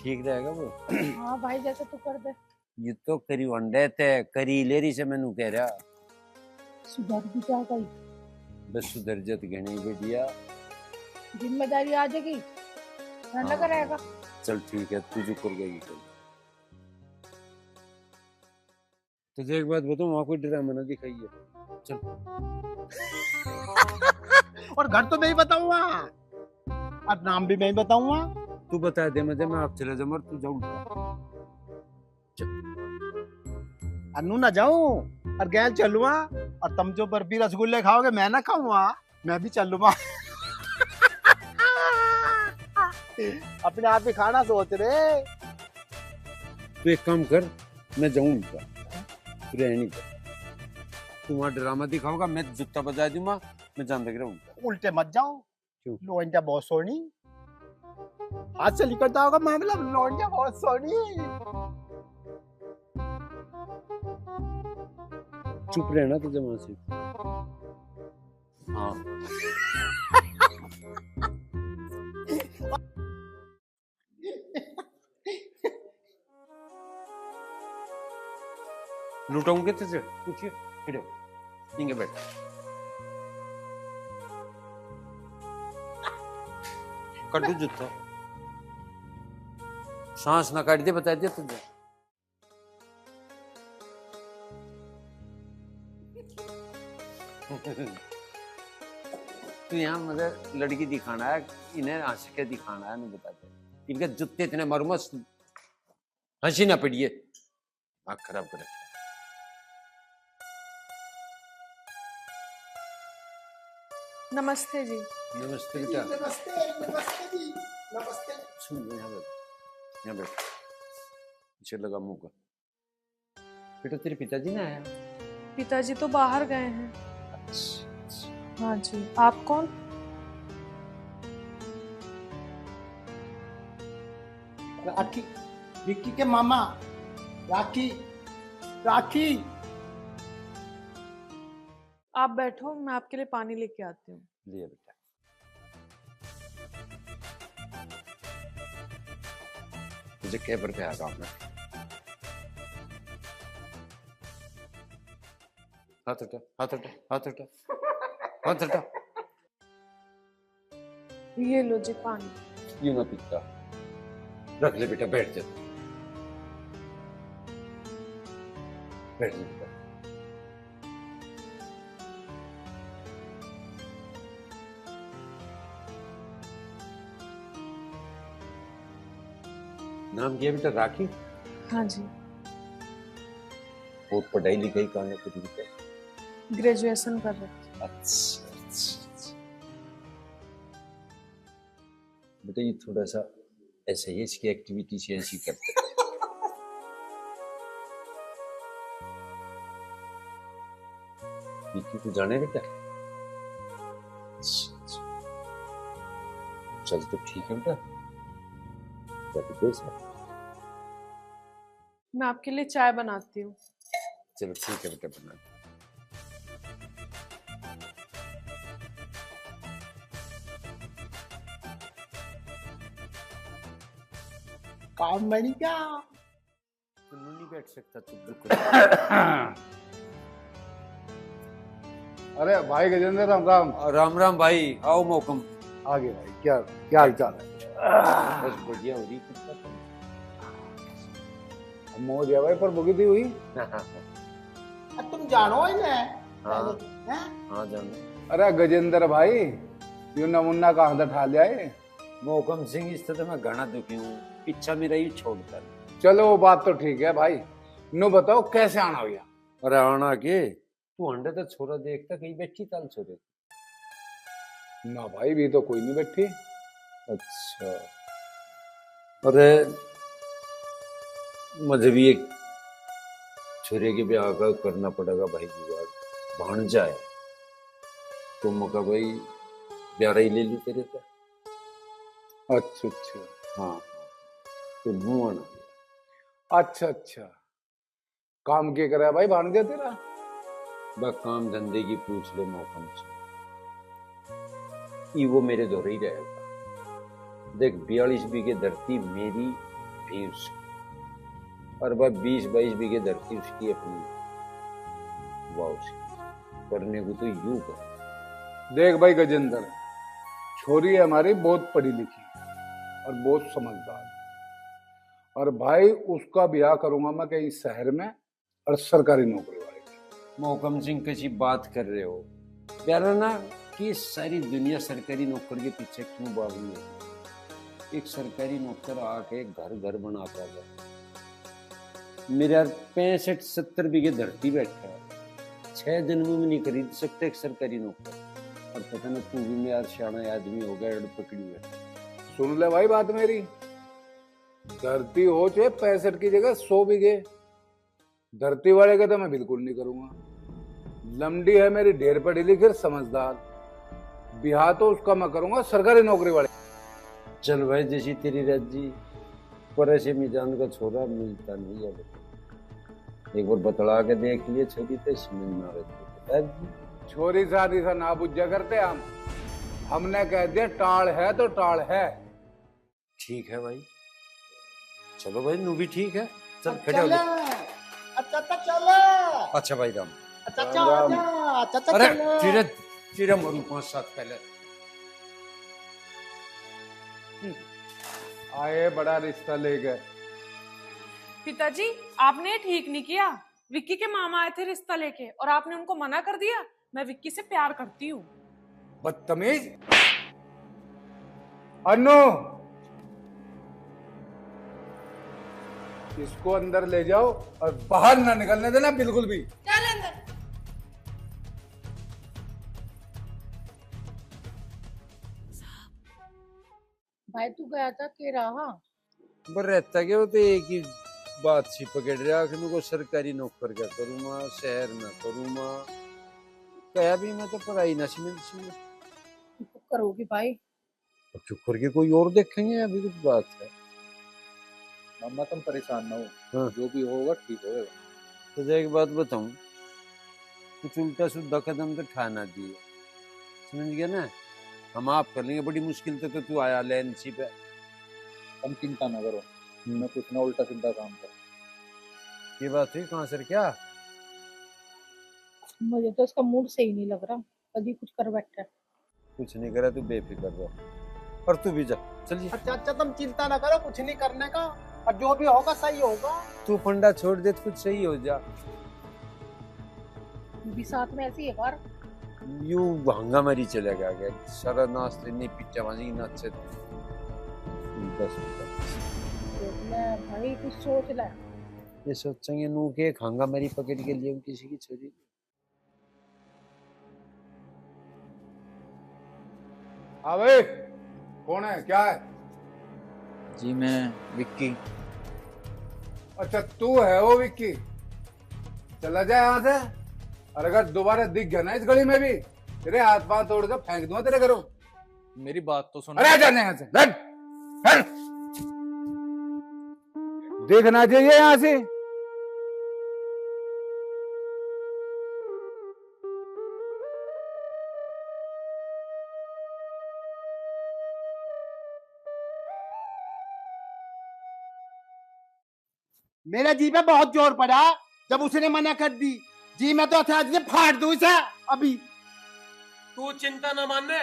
ठीक रहेगा वो। हाँ भाई जैसे तू कर दे ये तो करी वनडे थे करी लेरी से मैनू कह रहा सुधर भी क्या गई बस सुधर जत गणी बेटिया जिम्मेदारी आ जाएगी ध्यान लगा रहेगा। चल ठीक है तू जो कर गई कल तुझे एक बात बताऊं वहां कोई ड्रामा ना दिखाई है चल और घर तो मैं ही बताऊंगा और नाम भी मैं ही बताऊंगा। तू बता दे मुझे मैं आप चले जाऊं और तू जाऊं अन्नू ना जाऊं और गैल चलूंगा और तुम जो बर्फी रसगुल्ले खाओगे मैं ना खाऊंगा मैं भी चलूंगा। अपने आप ही खाना सोच रहे। तू एक काम कर मैं जाऊं उनका तू रहनी कर तू वहां ड्रामा दिखाओगा मैं जूता बजा दूंगा मैं जान देख रहा हूँ उल्टे मत जाओ लोंजा बहुत सोनी हाथ से निकलता होगा मामला लोंजा बहुत सोनी। चुप रहना तो जमा से हाँ लुटाऊंगे तुझे पूछिए इधर बैठ कर दो जूता सांस ना काट दे बता दिया तुझे तू यहाँ मतलब लड़की दिखाना है इन्हें आशिक दिखाना है नहीं बताते इनके जूते इतने मारूंगा हंसी ना पड़िए, आँख खराब कर रखा है। नमस्ते जी। नमस्ते बेटा। नमस्ते जी, नमस्ते। सुन यहाँ बैठ पीछे लगा मुंह का। बेटा तेरे पिताजी ने आया? पिताजी तो बाहर गए हैं। हाँ जी, आप कौन? राखी, विक्की के मामा। राखी, राखी। आप बैठो, मैं आपके लिए पानी लेके आती हूँ। लिया बेटा। मुझे केबर पे आ काम है। हाथ हटा, हाथ हटा, हाथ हटा, हाथ हटा। ये लो जी पानी। यूं ना पीता, रख ले बेटा, बैठ जा, बैठ जा बेटा। नाम क्या बेटा? राखी? हाँ जी। बहुत पढ़ाई लिखाई कहाँ है तेरी बेटा? ग्रेजुएशन कर रहे थे। अच्छा अच्छा बेटा, ये थोड़ा सा ऐसे ही इसकी एक्टिविटी से ऐसी करते हैं। को जाने बेटा? चल तो ठीक है बेटा, मैं आपके लिए चाय बनाती हूँ। चलो ठीक है बेटा, बना। काम बनी क्या? तू नहीं बैठ सकता, चुप। अरे भाई गजेंद्र, राम राम। राम राम भाई, आओ मौकम। आगे भाई, क्या क्या हाल चाल है? बस बढ़िया हो रही। मौज है भाई, पर भुगी थी हुई। तुम जानो इन्हें? हाँ जानो। अरे गजेंद्र भाई, यू नमुन्ना कहाँ से ठा लिया है? मौकम सिंह, इस तरह मैं गाना दुखी हूँ, पीछा मेरा ही छोड़ता। चलो वो बात तो ठीक है भाई, नो बताओ कैसे आना हो गया? अरे आना के तू अंडे तो छोरा देखता, कहीं बैठी ताल छोरे? ना भाई, भी तो कोई नहीं बैठी। अच्छा, अरे मुझे भी एक छोरे के ब्याह का करना पड़ेगा भाई, जुगाड़ भांजा है तो मौका भाई ब्याह ही ले ली तेरे पे। अच्छा अच्छा, हाँ तो मुँह आना। अच्छा अच्छा, काम क्या करा है भाई भांजा तेरा? बस काम धंधे की पूछ ले मौकम से, ये वो मेरे दौरे ही रहेगा। देख 42 बीघे धरती मेरी भी उसकी, और वह 20-22 बीघे धरती उसकी अपनी, वाह उसकी करने को तो यूं कर। देख भाई गजेंद्र, छोरी हमारी बहुत पढ़ी लिखी और बहुत समझदार, और भाई उसका ब्याह करूंगा मैं कहीं शहर में और सरकारी नौकरी वाले। मौकम सिंह कैसी बात कर रहे हो प्यारा ना, कि सारी दुनिया सरकारी नौकर के पीछे क्यों भाग रही है? एक सरकारी नौकर आके घर घर बनाता है। मेरा 65-70 बीघे धरती बैठा है, 6 जन्मों में नहीं खरीद सकते एक सरकारी नौकर। और पता ना तू भी मेरा सियाना आदमी हो गया, पकड़ी है। सुन ले भाई बात मेरी, धरती हो चाहे 65 की जगह 100 बीघे, धरती वाले का तो मैं बिल्कुल नहीं करूंगा। लमडी है मेरी, ढेर पढ़ी लिखी समझदार, ब्याह तो उसका मैं करूंगा सरकारी नौकरी वाले। चल भाई जैसी तेरी राजी, पर ऐसे मिजान का छोरा मिलता नहीं है। एक बार बतला के देख लिए छोरी तो समझ में आ रही। छोरी शादी से ना बुझा करते हमने कह दिया टाल है तो टाल है। ठीक है भाई, चलो भाई, नू भी ठीक है, चल खड़े चलो। हो जा। अच्छा चलो। अच्छा भाई राम। अच्छा अरे चलो। फिर फिर मरू 5-7 पहले। आए बड़ा रिश्ता ले गए। पिताजी आपने ये ठीक नहीं किया, विक्की के मामा आए थे रिश्ता लेके और आपने उनको मना कर दिया। मैं विक्की से प्यार करती हूँ। बदतमीज। अन्नू इसको अंदर ले जाओ और बाहर ना निकलने देना बिल्कुल भी। चल अंदर। भाई तू गया था के रहा? पर रहता क्या, वो तो एक ही बात सी पकड़ रहा आखिर को सरकारी नौकर क्या करूँगा, शहर में करूँगा, कया भी मैं तो पढ़ाई ना समझ करोगी भाई? चुप करके कोई और देखेंगे, अभी कुछ बात है। मम्मा तुम परेशान ना हो, हाँ। जो भी होगा ठीक होगा। तो एक बात बताऊं, कुछ उल्टा सीधा कदम तो ठाना दिए, समझ गया ना? हम आप कर लेंगे, बड़ी मुश्किल तो तू आया लेंसी पे। तुम चिंता ना करो, मैं कुछ ना उल्टा सीधा काम कर। ये बात हुई कहाँ सर? क्या मुझे तो इसका मूड सही नहीं लग रहा, कभी कुछ कर बैठा है। कुछ नहीं करा, तू बेफिक्र रहो, और तू भी जा, चलिए। अच्छा अच्छा, तुम चिंता ना करो, कुछ नहीं करने का, और जो भी होगा सही होगा। तू फंडा छोड़ दे तो कुछ सही हो जा। भी साथ में ऐसी है बार यूं हंगामारी चले गया, सारा नाश्ते नहीं पिच्चा बाजी ना अच्छे बस भाई कुछ सोच ले। ये सोचेंगे नू के हंगामारी पकड़ के लिए किसी की छोरी। हाँ भाई, कौन है, क्या है? जी मैं विक्की। अच्छा तू है वो विक्की? चला जाए यहाँ से, और अगर दोबारा दिख गया ना इस गली में भी, तेरे हाथ पांव तोड़ के फेंक दूंगा तेरे घरों। मेरी बात तो सुनो। अरे जाने यहाँ से, हट। देखना चाहिए यहाँ से। मेरे जी पे बहुत जोर पड़ा जब उसने मना कर दी। जी मैं तो आज फाड़ दूं इसे अभी। तू चिंता न मानने,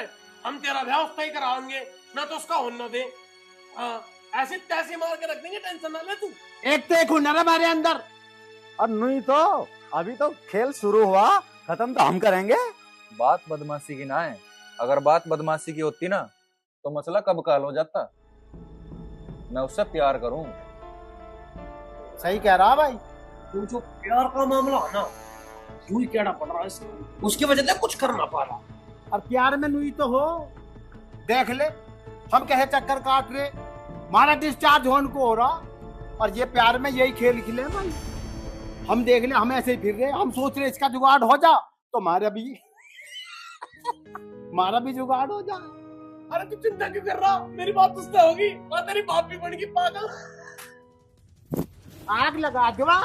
हम तेरा ब्याह उसका ही कराएंगे, ना तो उसका होने दे। ऐसे तैसे मार के रख देंगे, टेंशन ना ले तू। एक तो एक हुनर हमारे अंदर। और नहीं तो अभी तो खेल शुरू हुआ, खत्म तो हम करेंगे। बात बदमाशी की ना है, अगर बात बदमाशी की होती ना तो मसला कब काल हो जाता। मैं उससे प्यार करूं। सही कह रहा भाई। तू जो प्यार का मामला है ना, यूं ही कहना पड़ रहा है इसको, उसकी वजह से कुछ कर ना पा रहा। और प्यार में नहीं तो हो, देख ले हम कहे चक्कर काट रहे, हमारा डिस्चार्ज होने को हो रहा, और ये प्यार में यही खेल खेले भाई। हम देख ले, हम ऐसे ही फिर रहे, हम सोच रहे इसका जुगाड़ हो जा तो हमारा भी जुगाड़ हो जा। अरे तू चिंता क्यों कर रहा, मेरी बात उससे होगी, और तेरी बात भी बन गई पागल। आग लगा दूंगा,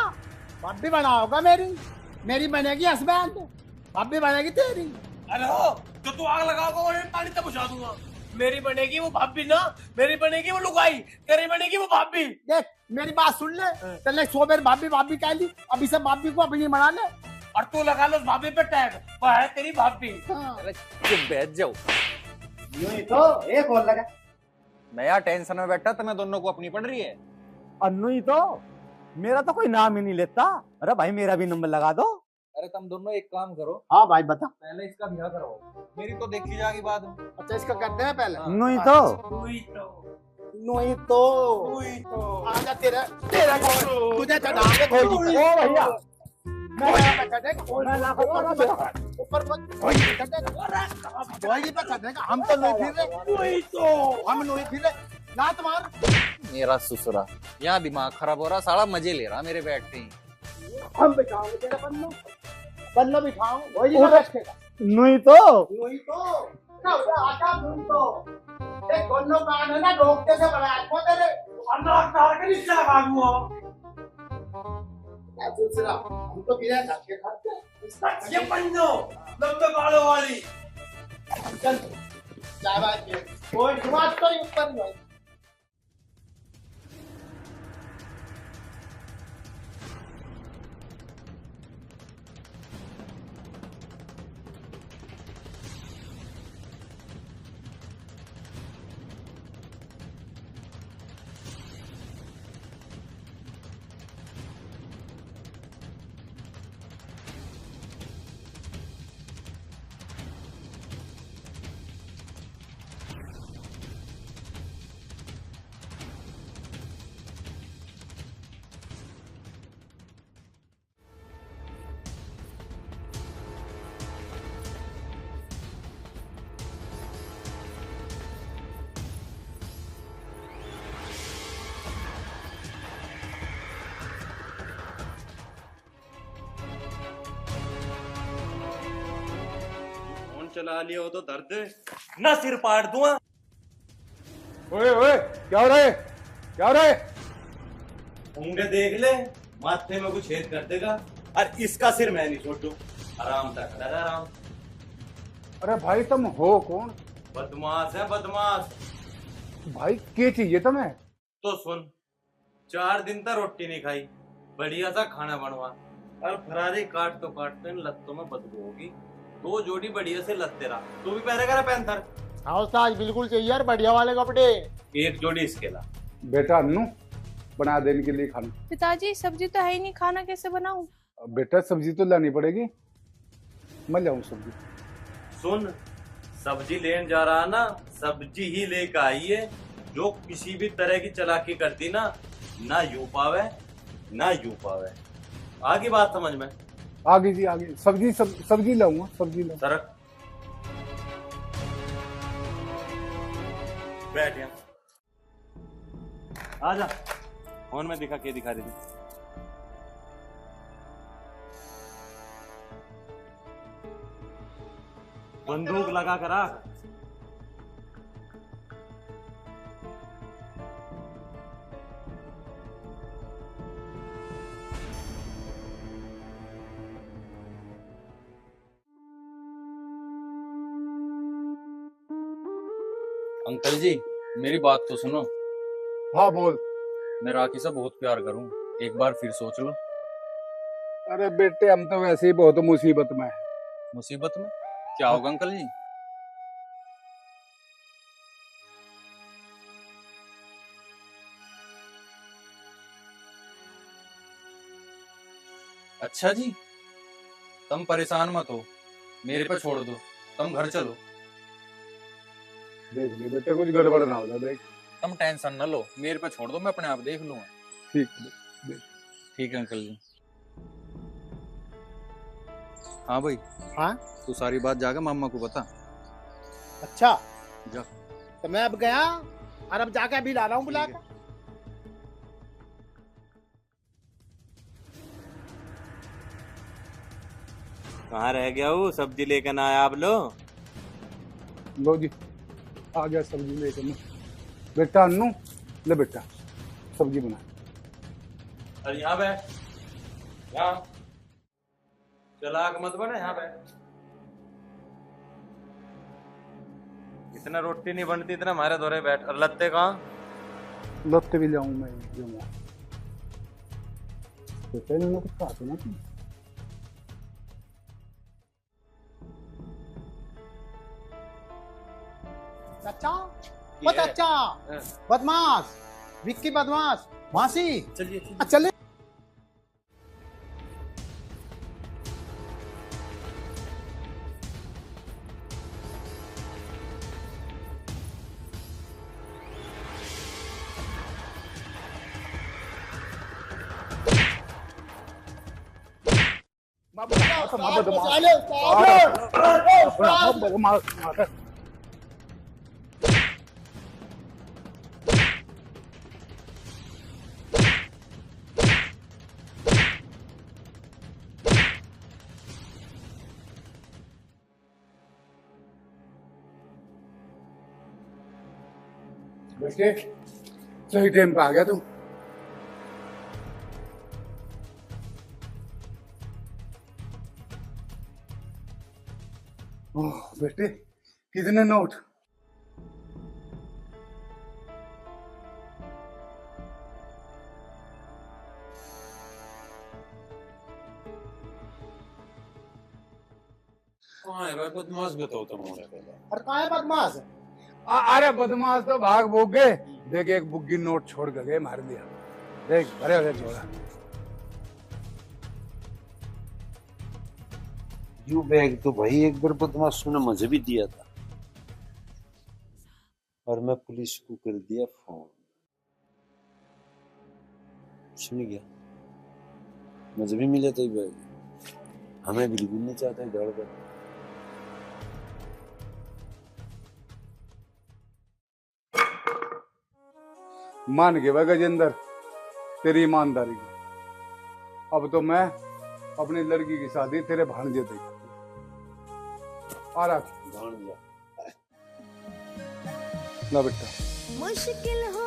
भाभी बना होगा मेरी बनेगी हस्बैंड, भाभी बनेगी तेरी। अरे हो जो तू आग लगाओगा वही पानी तब बुझा दूंगा। मेरी बनेगी वो भाभी ना, मेरी बनेगी वो लुगाई, तेरी बनेगी वो भाभी। देख मेरी बात सुन ले, चल 100 बार भाभी कह ली, अभी सब भाभी को अपनी बना ले, और तू लगा लो उस भाभी पे टैग, वो है तेरी भाभी। अरे चुप बैठ जाओ। यूं तो एक और लगा। मैं यार टेंशन में बैठा, तुम्हें दोनों को अपनी पड़ रही है। अन्नू ही तो, मेरा तो कोई नाम ही नहीं लेता। अरे भाई मेरा भी नंबर लगा दो। अरे तुम दोनों एक काम करो। हाँ भाई बता। पहले इसका ब्याह करो, मेरी तो देखी जाएगी बाद में। अच्छा इसका करते हैं पहले। नहीं तो आजा तेरा तुझे चढ़ाएंगे खोजी पे। ओ भैया मैं चढ़ेगा ऊपर खोजी पे चढ़ेगा। हम तो नहीं फिर रहे, हम नहीं फिर रहे ना तुम्हारा। मेरा ससुरा यहाँ दिमाग खराब हो रहा, साला मजे ले रहा मेरे बैठते ही। हम बिठाओगे तेरा बल्लो बिठाओ, वही बैठेगा। नहीं तो आटा नहीं तो एक दोनों कान है ना, रोकते से बड़ा को तेरे अंदर तार के नीचे लगा दूंगा। दूसरा हम तो बिना धक्के खाते ये पंजो लंबे बालों वाली। चल क्या बात है, कोई बात तो ऊपर नहीं। चला लिया हो तो दर्द ना सिर पाट दूंगा। ओए ओए क्या हो रहा है, क्या हो रहा है? होंगे देख ले, माथे में कुछ छेद कर देगा और इसका सिर मैं नहीं छोड़ू। आराम से खड़ा रह, आराम। अरे भाई तुम हो कौन? बदमाश है बदमाश। भाई क्या चाहिए तुम्हें? तो सुन, 4 दिन तक रोटी नहीं खाई, बढ़िया सा खाना बनवा और फरारी काट तो इन लत्तों में बदबू होगी। 2 जोड़ी बढ़िया से लत्ते रहा, तू भी पहनेगा ना पैंथर? हाँ उस्ताद बिल्कुल चाहिए यार, बढ़िया वाले कपड़े। 1 जोड़ी इसके ला। बेटा अन्नू बना देने के लिए खाना। पिताजी सब्जी तो है ही नहीं, खाना कैसे बनाऊं? बेटा सब्जी तो लानी पड़ेगी, मैं लाऊं सब्जी। सुन, सब्जी लेने जा रहा ना, सब्जी ही लेकर आई है। जो किसी भी तरह की चालाकी करती ना यूं पावे ना यूं पावे। आगे बात समझ में? आगे जी आगे। सब्जी लाऊंगा, सब्जी लाऊं। सरक बैठ यहाँ, आजा। फोन में दिखा, के दिखा रही थी? बंदूक लगा कर रख। अंकल जी मेरी बात तो सुनो। हाँ बोल। मैं राखी से बहुत प्यार करूं, एक बार फिर सोच लो। अरे बेटे हम तो वैसे ही बहुत मुसीबत में है। मुसीबत में क्या होगा अंकल जी? अच्छा जी, तुम परेशान मत हो, मेरे पे छोड़ दो, तुम घर चलो। देख ले बेटे कुछ गड़बड़ ना हो जाए, देख। तुम टेंशन न लो, मेरे पे छोड़ दो, मैं अपने आप देख लूंगा। ठीक है देख। ठीक है अंकल जी। हाँ भाई। हाँ तू सारी बात जाकर मामा को बता। अच्छा जा। तो मैं अब गया और अब जाके अभी ला रहा हूँ बुला कर। कहाँ रह गया हूँ? सब्जी लेकर ना आया आप लोग? लो जी आ गया सब्जी लेकर मैं। बेटा अन्नू ले बेटा सब्जी बना। अरे यहाँ बैठ, यहाँ चलाक मत बने, यहाँ बैठ। इतना रोटी नहीं बनती, इतना हमारे दौरे बैठ। और लत्ते कहाँ? लत्ते भी लाऊं मैं, जाऊंगा। बेटा इन्होंने कुछ कहा था ना तुम? चाचा ओ चाचा, बदमाश विक्की बदमाश, मासी चलिए चले। बेटे सही टाइम पे आ गया तू। ओह बेटे कितने नोट? बदमाश बताओ तुम। और कहाँ है बदमाश? अरे बदमाश तो भाग भूग गए। देख एक बुग्गी नोट छोड़ कर गए, मार दिया। देख भरे भरे छोड़ा। यू बैग तो भाई एक बार बदमाशों ने मुझे भी दिया था और मैं पुलिस को कर दिया फोन। सुन गया, मुझे भी मिला था ये बैग। हमें बिल्कुल नहीं चाहते गड़बड़। मान गए भाई गजेंद्र तेरी ईमानदारी की। अब तो मैं अपनी लड़की की शादी तेरे भांजे देख। आ रहा ला बेटा मुश्किल हो